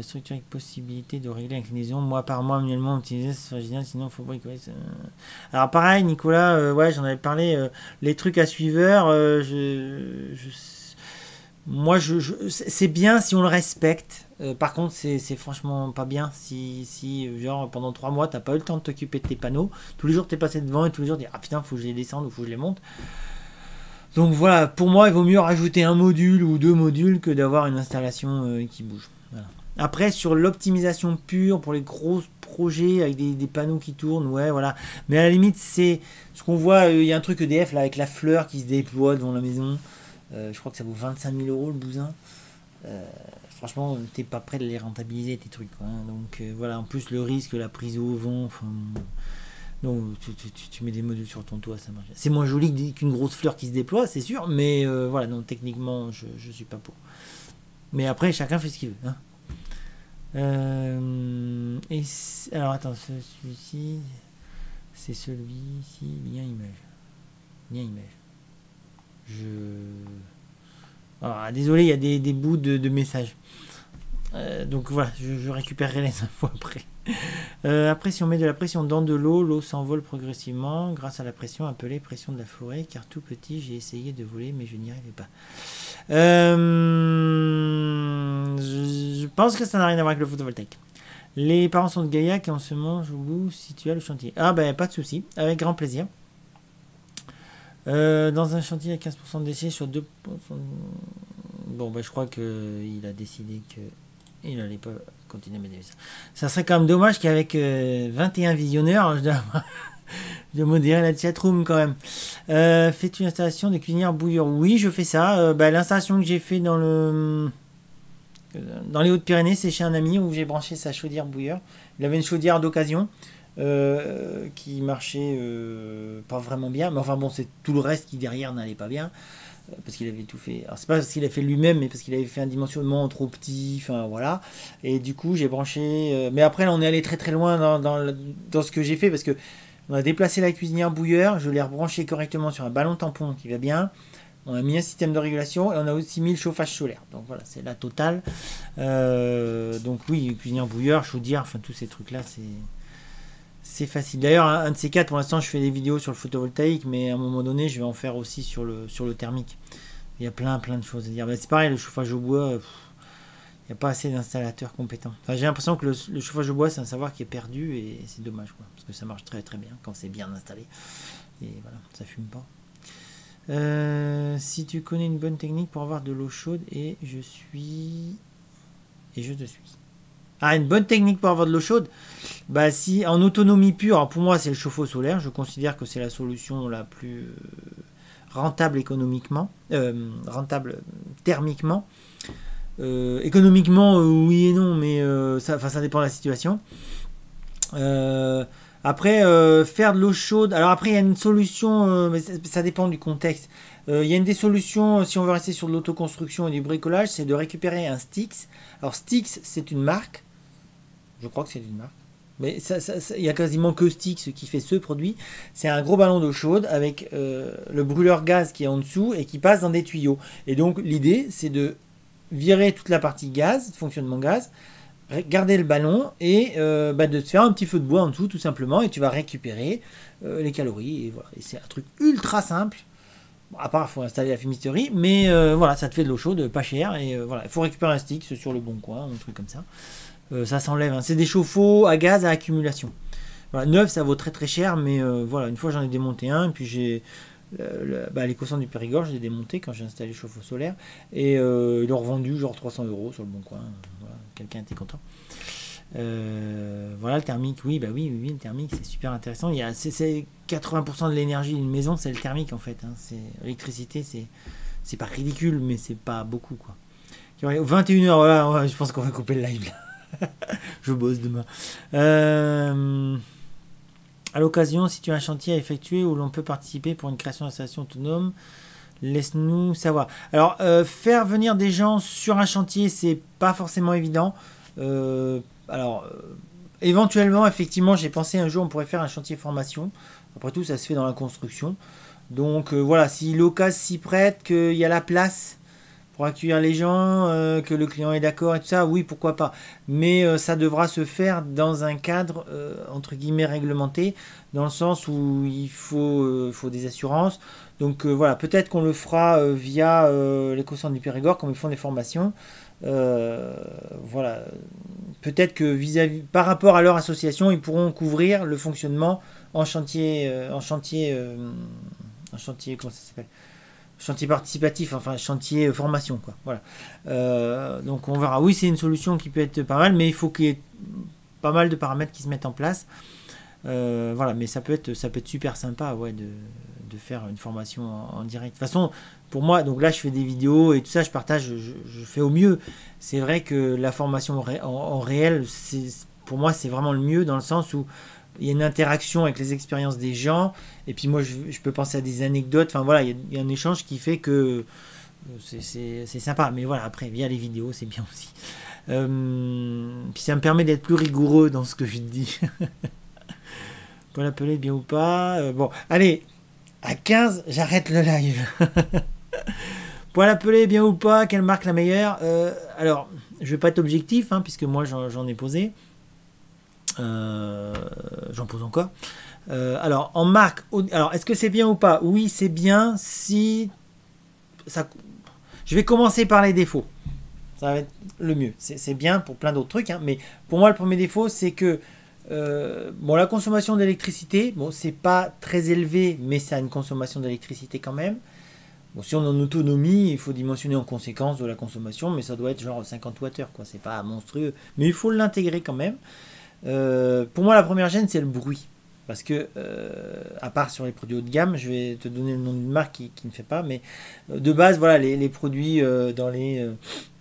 Structure avec possibilité de régler l'inclinaison, mois par mois, annuellement, optimiser, c'est original, sinon il faut bricoler. Alors pareil, Nicolas, ouais, j'en avais parlé, les trucs à suiveur, moi, c'est bien si on le respecte. Par contre, c'est franchement pas bien si genre, pendant 3 mois, t'as pas eu le temps de t'occuper de tes panneaux. Tous les jours, t'es passé devant et tous les jours, tu dis ah putain, faut que je les descende ou faut que je les monte. Donc voilà, pour moi, il vaut mieux rajouter un module ou 2 modules que d'avoir une installation qui bouge. Voilà. Après, sur l'optimisation pure, pour les gros projets avec des panneaux qui tournent, ouais, voilà. Mais à la limite, c'est ce qu'on voit, il y a un truc EDF là avec la fleur qui se déploie devant la maison. Je crois que ça vaut 25 000 euros le bousin. Franchement, t'es pas prêt de les rentabiliser tes trucs, quoi, hein. Donc voilà, en plus le risque, la prise au vent, enfin, donc tu mets des modules sur ton toit, ça marche. C'est moins joli qu'une grosse fleur qui se déploie, c'est sûr, mais voilà, donc techniquement, je suis pas pour. Mais après, chacun fait ce qu'il veut, hein. Alors attends, celui-ci, c'est celui-ci, lien image. Alors, désolé, il y a des bouts de messages. Donc voilà, je récupérerai les infos après. Après, si on met de la pression dans de l'eau s'envole progressivement grâce à la pression appelée pression de la forêt, car tout petit, j'ai essayé de voler, mais je n'y arrivais pas. Je pense que ça n'a rien à voir avec le photovoltaïque. Les parents sont de Gaillac et on se mange au bout si tu as le chantier. Ah ben, pas de souci, avec grand plaisir. Dans un chantier à 15% de déchets sur 2%. Bon, bah, je crois qu'il a décidé qu'il n'allait pas continuer à m'aider ça. Ça serait quand même dommage qu'avec 21 visionneurs, je dois modérer la chatroom quand même. Fais-tu une installation de cuisinière bouilleur? Oui, je fais ça. L'installation que j'ai fait dans les Hautes-Pyrénées, c'est chez un ami où j'ai branché sa chaudière bouilleur. Il avait une chaudière d'occasion. Qui marchait pas vraiment bien, mais enfin bon, c'est tout le reste qui derrière n'allait pas bien parce qu'il avait tout fait. Alors c'est pas parce qu'il a fait lui-même, mais parce qu'il avait fait un dimensionnement trop petit, enfin voilà. Et du coup, j'ai branché. Mais après, là, on est allé très très loin dans ce que j'ai fait parce que on a déplacé la cuisinière bouilleur, je l'ai rebranché correctement sur un ballon tampon qui va bien. On a mis un système de régulation et on a aussi mis le chauffage solaire. Donc voilà, c'est la totale. Donc oui, cuisinière bouilleur, chaudière, enfin tous ces trucs là, c'est facile. D'ailleurs, un de ces quatre, pour l'instant, je fais des vidéos sur le photovoltaïque, mais à un moment donné, je vais en faire aussi sur le thermique. Il y a plein de choses à dire. C'est pareil, le chauffage au bois, il n'y a pas assez d'installateurs compétents. Enfin, j'ai l'impression que le chauffage au bois, c'est un savoir qui est perdu et c'est dommage, quoi, parce que ça marche très très bien quand c'est bien installé. Et voilà, ça fume pas. Si tu connais une bonne technique pour avoir de l'eau chaude et je te suis. Ah, une bonne technique pour avoir de l'eau chaude, bah si en autonomie pure, alors pour moi c'est le chauffe-eau solaire, je considère que c'est la solution la plus rentable économiquement, rentable thermiquement. Économiquement, oui et non, mais ça dépend de la situation. Après, faire de l'eau chaude, alors après il y a une solution, mais ça dépend du contexte. Il y a une des solutions, si on veut rester sur de l'autoconstruction et du bricolage, c'est de récupérer un Styx. Alors Styx, c'est une marque. Je crois que c'est une marque. Mais il n'y a quasiment que Styx qui fait ce produit. C'est un gros ballon d'eau chaude avec le brûleur gaz qui est en dessous et qui passe dans des tuyaux. Et donc l'idée, c'est de virer toute la partie gaz, fonctionnement gaz, garder le ballon et de te faire un petit feu de bois en dessous tout simplement. Et tu vas récupérer les calories. Et voilà. Et c'est un truc ultra simple. Bon, à part, il faut installer la fumisterie. Mais voilà, ça te fait de l'eau chaude, pas cher. Et voilà, il faut récupérer un Styx sur le bon coin, un truc comme ça. Ça s'enlève, hein. C'est des chauffe-eau à gaz à accumulation. Voilà, neuf, ça vaut très très cher, mais voilà, une fois j'en ai démonté un, et puis j'ai l'éco-centre du Périgord, je l'ai démonté quand j'ai installé le chauffe-eau solaire, et ils l'ont revendu genre 300 € sur le bon coin. Voilà, quelqu'un était content. Voilà, le thermique, oui, bah oui, le thermique, c'est super intéressant. C'est 80% de l'énergie d'une maison, c'est le thermique en fait. Hein. L'électricité, c'est pas ridicule, mais c'est pas beaucoup quoi. 21h, voilà, je pense qu'on va couper le live là. Je bosse demain. À l'occasion, si tu as un chantier à effectuer où l'on peut participer pour une création d'installation autonome, laisse-nous savoir. Alors, faire venir des gens sur un chantier, c'est pas forcément évident. Éventuellement, effectivement, j'ai pensé un jour on pourrait faire un chantier formation. Après tout, ça se fait dans la construction. Donc voilà, si l'occasion s'y prête, qu'il y a la place pour accueillir les gens, que le client est d'accord et tout ça, oui, pourquoi pas. Mais ça devra se faire dans un cadre, entre guillemets, réglementé, dans le sens où il faut des assurances. Donc voilà, peut-être qu'on le fera via l'éco-centre du Périgord, comme ils font des formations. Voilà, peut-être que par rapport à leur association, ils pourront couvrir le fonctionnement en chantier, comment ça s'appelle ? Chantier participatif, enfin chantier formation quoi. Voilà. Donc on verra. Oui, c'est une solution qui peut être pas mal, mais il faut qu'il y ait pas mal de paramètres qui se mettent en place. Voilà, mais ça peut être super sympa, ouais, de faire une formation en direct. De toute façon, pour moi, donc là je fais des vidéos et tout ça, je partage, je fais au mieux. C'est vrai que la formation en réel, pour moi, c'est vraiment le mieux dans le sens où il y a une interaction avec les expériences des gens, et puis moi je peux penser à des anecdotes, enfin voilà, il y a un échange qui fait que c'est sympa, mais voilà, après via les vidéos c'est bien aussi. Puis ça me permet d'être plus rigoureux dans ce que je dis. Pour l'appeler bien ou pas, bon, allez, à 15 j'arrête le live. Pour l'appeler bien ou pas, quelle marque la meilleure, alors je vais pas être objectif, hein, puisque moi j'en ai posé. J'en pose encore. Alors en marque, alors est-ce que c'est bien ou pas? Oui, c'est bien si ça. Je vais commencer par les défauts. Ça va être le mieux. C'est bien pour plein d'autres trucs, hein, mais pour moi le premier défaut c'est que bon, la consommation d'électricité, bon, c'est pas très élevé, mais ça a une consommation d'électricité quand même. Bon, si on est en autonomie, il faut dimensionner en conséquence de la consommation, mais ça doit être genre 50 Wh, quoi. C'est pas monstrueux, mais il faut l'intégrer quand même. Pour moi, la première gêne, c'est le bruit. Parce que, à part sur les produits haut de gamme, je vais te donner le nom d'une marque qui ne fait pas, mais de base, voilà, les produits dans les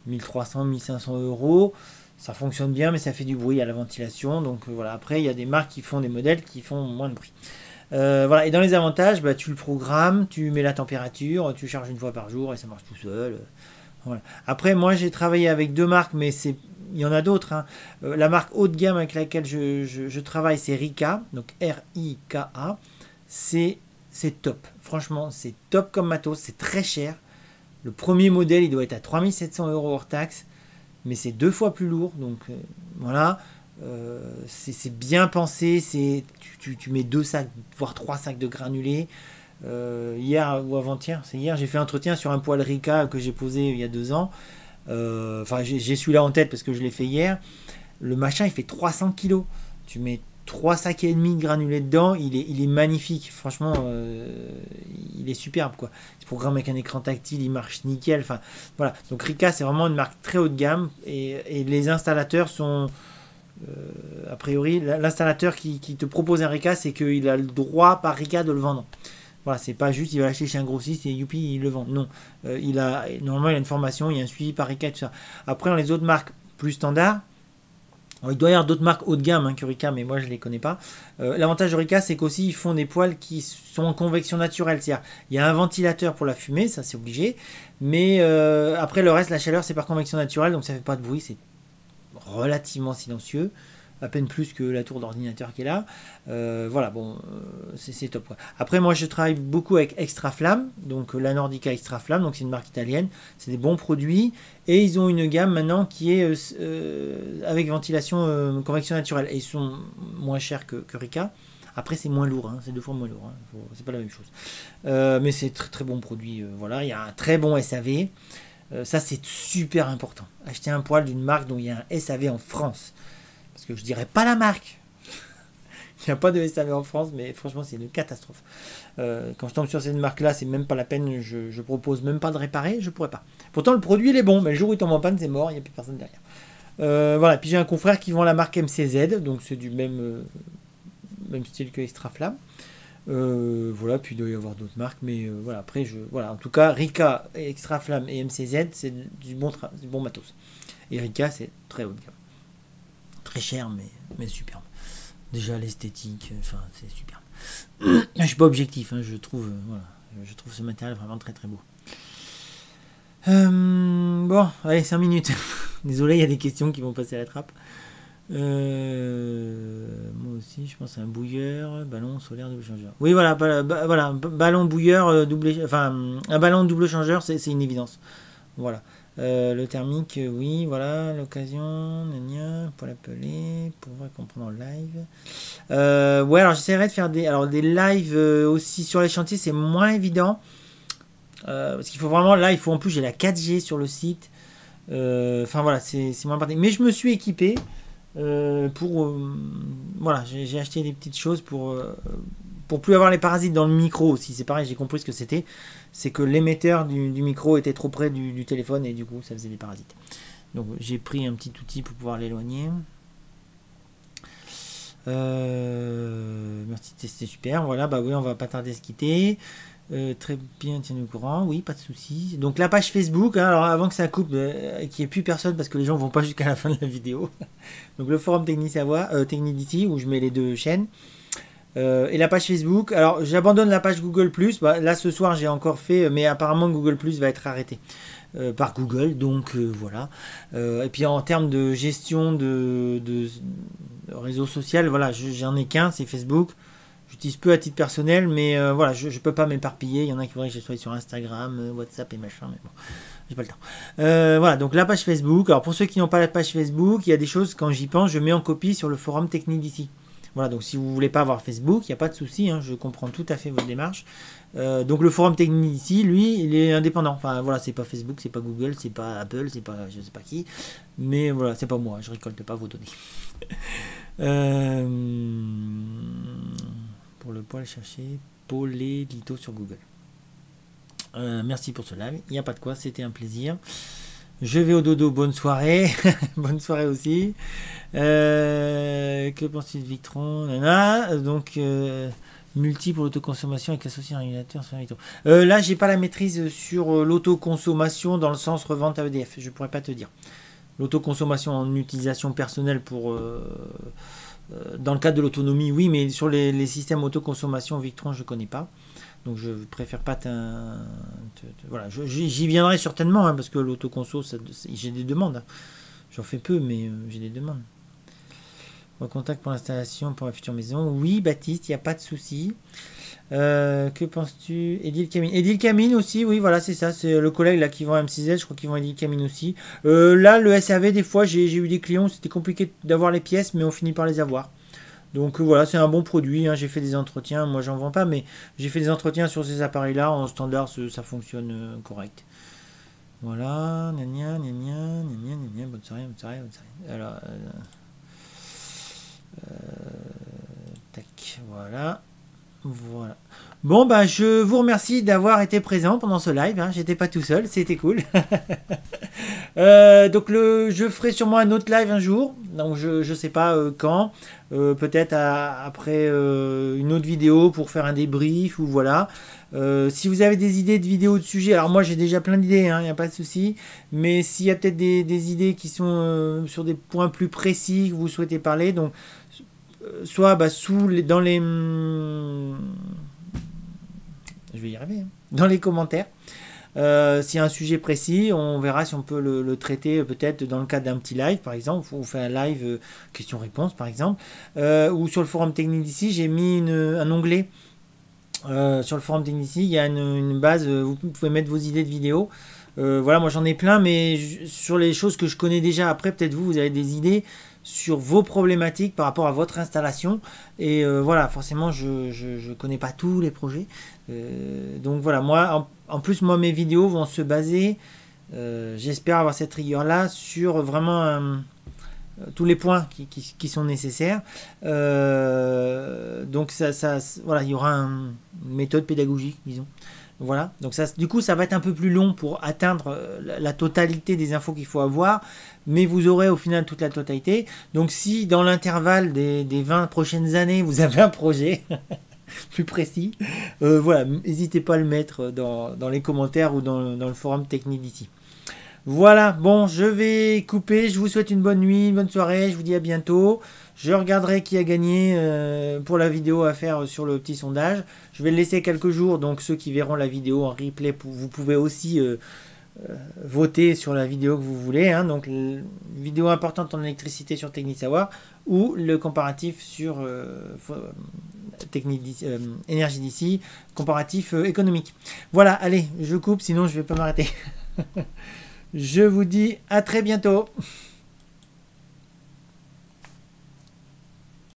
1300, 1500 euros, ça fonctionne bien, mais ça fait du bruit à la ventilation. Donc voilà, après, il y a des marques qui font des modèles qui font moins de bruit. Voilà. Et dans les avantages, bah, tu le programmes, tu mets la température, tu charges une fois par jour et ça marche tout seul. Voilà. Après, moi, j'ai travaillé avec deux marques, mais il y en a d'autres. Hein. La marque haut de gamme avec laquelle je travaille, c'est Rika, donc R-I-K-A. C'est top. Franchement, c'est top comme matos. C'est très cher. Le premier modèle, il doit être à 3700 euros hors taxe, mais c'est 2 fois plus lourd. Donc voilà. C'est bien pensé. Tu mets 2 sacs, voire 3 sacs de granulés. Hier ou avant-hier, c'est hier, j'ai fait un entretien sur un poêle Rika que j'ai posé il y a 2 ans. Enfin, j'ai celui-là en tête parce que je l'ai fait hier. Le machin, il fait 300 kg. Tu mets 3 sacs et demi de granulés dedans. Il est magnifique. Franchement, il est superbe, quoi. Il se programme avec un écran tactile, il marche nickel. Enfin, voilà. Donc Rika, c'est vraiment une marque très haut de gamme. Et les installateurs sont... a priori, l'installateur qui te propose un Rika, c'est qu'il a le droit par Rika de le vendre. Voilà, c'est pas juste il va l'acheter chez un grossiste et youpi, il le vend. Non, normalement il a une formation, il y a un suivi par Rika et tout ça. Après, dans les autres marques plus standards, il doit y avoir d'autres marques haut de gamme que Rika, mais moi je les connais pas. L'avantage de Rika, c'est qu'aussi ils font des poêles qui sont en convection naturelle. C'est-à-dire, il y a un ventilateur pour la fumée, ça c'est obligé. Mais après le reste, la chaleur c'est par convection naturelle, donc ça fait pas de bruit, c'est relativement silencieux. À peine plus que la tour d'ordinateur qui est là. Voilà, bon, c'est top, quoi. Après, moi, je travaille beaucoup avec Extra Flamme, donc la Nordica Extra Flamme, donc c'est une marque italienne. C'est des bons produits. Et ils ont une gamme maintenant qui est avec ventilation convection naturelle. Et ils sont moins chers que Rika. Après, c'est moins lourd, hein, c'est 2 fois moins lourd. Hein, c'est pas la même chose. Mais c'est très très bon produit. Voilà, il y a un très bon SAV. Ça, c'est super important. Acheter un poêle d'une marque dont il y a un SAV en France. Parce que je dirais pas la marque. Il n'y a pas de SAV en France, mais franchement, c'est une catastrophe. Quand je tombe sur cette marque-là, c'est même pas la peine. Je propose même pas de réparer, je pourrais pas. Pourtant, le produit, il est bon, mais le jour où il tombe en panne, c'est mort, il n'y a plus personne derrière. Voilà, puis j'ai un confrère qui vend la marque MCZ, donc c'est du même style que Extra Flamme. Voilà, puis il doit y avoir d'autres marques, mais voilà, après, voilà, en tout cas, Rika, Extra Flamme et MCZ, c'est du bon matos. Et Rika, c'est très haut de gamme. Très cher, mais superbe. Déjà, l'esthétique, enfin, c'est superbe. Je suis pas objectif, hein, je trouve ce matériel vraiment très très beau. Bon, allez, 5 minutes. Désolé, il y a des questions qui vont passer à la trappe. Moi aussi, je pense à un bouilleur, ballon solaire double changeur. Oui, voilà, voilà, ballon bouilleur un ballon double changeur, c'est une évidence. Voilà. Le thermique, oui, voilà, l'occasion, pour l'appeler, pour voir comprendre en live. Ouais, alors j'essaierai de faire des lives aussi sur les chantiers, c'est moins évident. Parce qu'il faut vraiment, là, en plus, j'ai la 4G sur le site. Enfin voilà, c'est moins pratique. Mais je me suis équipé voilà, j'ai acheté des petites choses pour plus avoir les parasites dans le micro aussi. C'est pareil, j'ai compris ce que c'était. C'est que l'émetteur du micro était trop près du téléphone et du coup, ça faisait des parasites. Donc j'ai pris un petit outil pour pouvoir l'éloigner. Merci, c'était super. Voilà, bah oui, on va pas tarder à se quitter. Très bien, tiens au courant, oui, pas de souci. Donc la page Facebook, hein, alors avant que ça coupe, qu'il n'y ait plus personne parce que les gens vont pas jusqu'à la fin de la vidéo. Donc le forum Technique d'ici où je mets les deux chaînes. Et la page Facebook, alors j'abandonne la page Google+, bah, là ce soir j'ai encore fait, mais apparemment Google+, va être arrêté par Google, donc voilà. Et puis en termes de gestion de réseau social, voilà, j'en ai qu'un, c'est Facebook. J'utilise peu à titre personnel, mais voilà, je peux pas m'éparpiller. Il y en a qui voudraient que je sois sur Instagram, WhatsApp et machin, mais bon, j'ai pas le temps. Voilà, donc la page Facebook. Alors pour ceux qui n'ont pas la page Facebook, il y a des choses, quand j'y pense, je mets en copie sur le forum Technique d'ici. Voilà, donc si vous voulez pas avoir Facebook, il n'y a pas de souci, hein, je comprends tout à fait votre démarche. Donc le forum Technique d'ici, lui, il est indépendant. Enfin voilà, c'est pas Facebook, c'est pas Google, c'est pas Apple, c'est pas je sais pas qui. Mais voilà, c'est pas moi, je récolte pas vos données. Pour le poil chercher Polélito sur Google. Merci pour ce live. Il n'y a pas de quoi, c'était un plaisir. Je vais au dodo, bonne soirée. Bonne soirée aussi. Que penses-tu de Victron? Donc, multi pour l'autoconsommation avec associé à un régulateur sur Victron. Là, j'ai pas la maîtrise sur l'autoconsommation dans le sens revente à EDF. Je pourrais pas te dire. L'autoconsommation en utilisation personnelle pour... dans le cadre de l'autonomie, oui, mais sur les systèmes autoconsommation Victron, je connais pas. Donc je préfère pas voilà, j'y viendrai certainement, hein, parce que l'autoconso, j'ai des demandes. Hein. J'en fais peu, mais j'ai des demandes. Contact pour l'installation pour ma future maison. Oui, Baptiste, il n'y a pas de souci. Que penses-tu? Edil Camine. Edil Camine aussi, oui, voilà, c'est ça. C'est le collègue là qui vend M6Z, je crois qu'ils vend Edil Camine aussi. Là, le SAV, des fois, j'ai eu des clients, c'était compliqué d'avoir les pièces, mais on finit par les avoir. Donc voilà, c'est un bon produit, hein. J'ai fait des entretiens, moi j'en vends pas, mais j'ai fait des entretiens sur ces appareils-là, en standard, ça fonctionne correct. Voilà, bonne soirée, bonne soirée. Alors, tac, voilà. Bon, bah, je vous remercie d'avoir été présent pendant ce live. Hein. J'étais pas tout seul, c'était cool. Donc, je ferai sûrement un autre live un jour. Donc, je sais pas quand. Peut-être après une autre vidéo pour faire un débrief ou voilà. Si vous avez des idées de vidéos de sujets, alors moi j'ai déjà plein d'idées, il n'y a pas de souci. Mais s'il y a peut-être des idées qui sont sur des points plus précis que vous souhaitez parler, donc soit dans les je vais y arriver dans les commentaires, s'il y a un sujet précis, on verra si on peut le traiter peut-être dans le cadre d'un petit live par exemple. On fait un live question-réponse par exemple, ou sur le forum Technique d'ici j'ai mis un onglet sur le forum Technique d'ici, il y a une base, vous pouvez mettre vos idées de vidéos. Voilà, moi j'en ai plein, mais sur les choses que je connais déjà. Après peut-être vous avez des idées sur vos problématiques par rapport à votre installation, et voilà, forcément je connais pas tous les projets, donc voilà, moi en plus moi mes vidéos vont se baser, j'espère avoir cette rigueur là sur vraiment tous les points qui sont nécessaires, donc ça voilà, il y aura une méthode pédagogique, disons. Voilà, donc ça, du coup, ça va être un peu plus long pour atteindre la totalité des infos qu'il faut avoir, mais vous aurez au final toute la totalité. Donc si dans l'intervalle des 20 prochaines années, vous avez un projet plus précis, voilà, n'hésitez pas à le mettre dans les commentaires ou dans le forum technique d'ici. Voilà, bon, je vais couper, je vous souhaite une bonne nuit, une bonne soirée, je vous dis à bientôt. Je regarderai qui a gagné pour la vidéo à faire sur le petit sondage. Je vais le laisser quelques jours, donc ceux qui verront la vidéo en replay, vous pouvez aussi voter sur la vidéo que vous voulez. Hein, donc, vidéo importante en électricité sur Technique Savoir ou le comparatif sur énergie d'ici, comparatif économique. Voilà, allez, je coupe, sinon je ne vais pas m'arrêter. Je vous dis à très bientôt.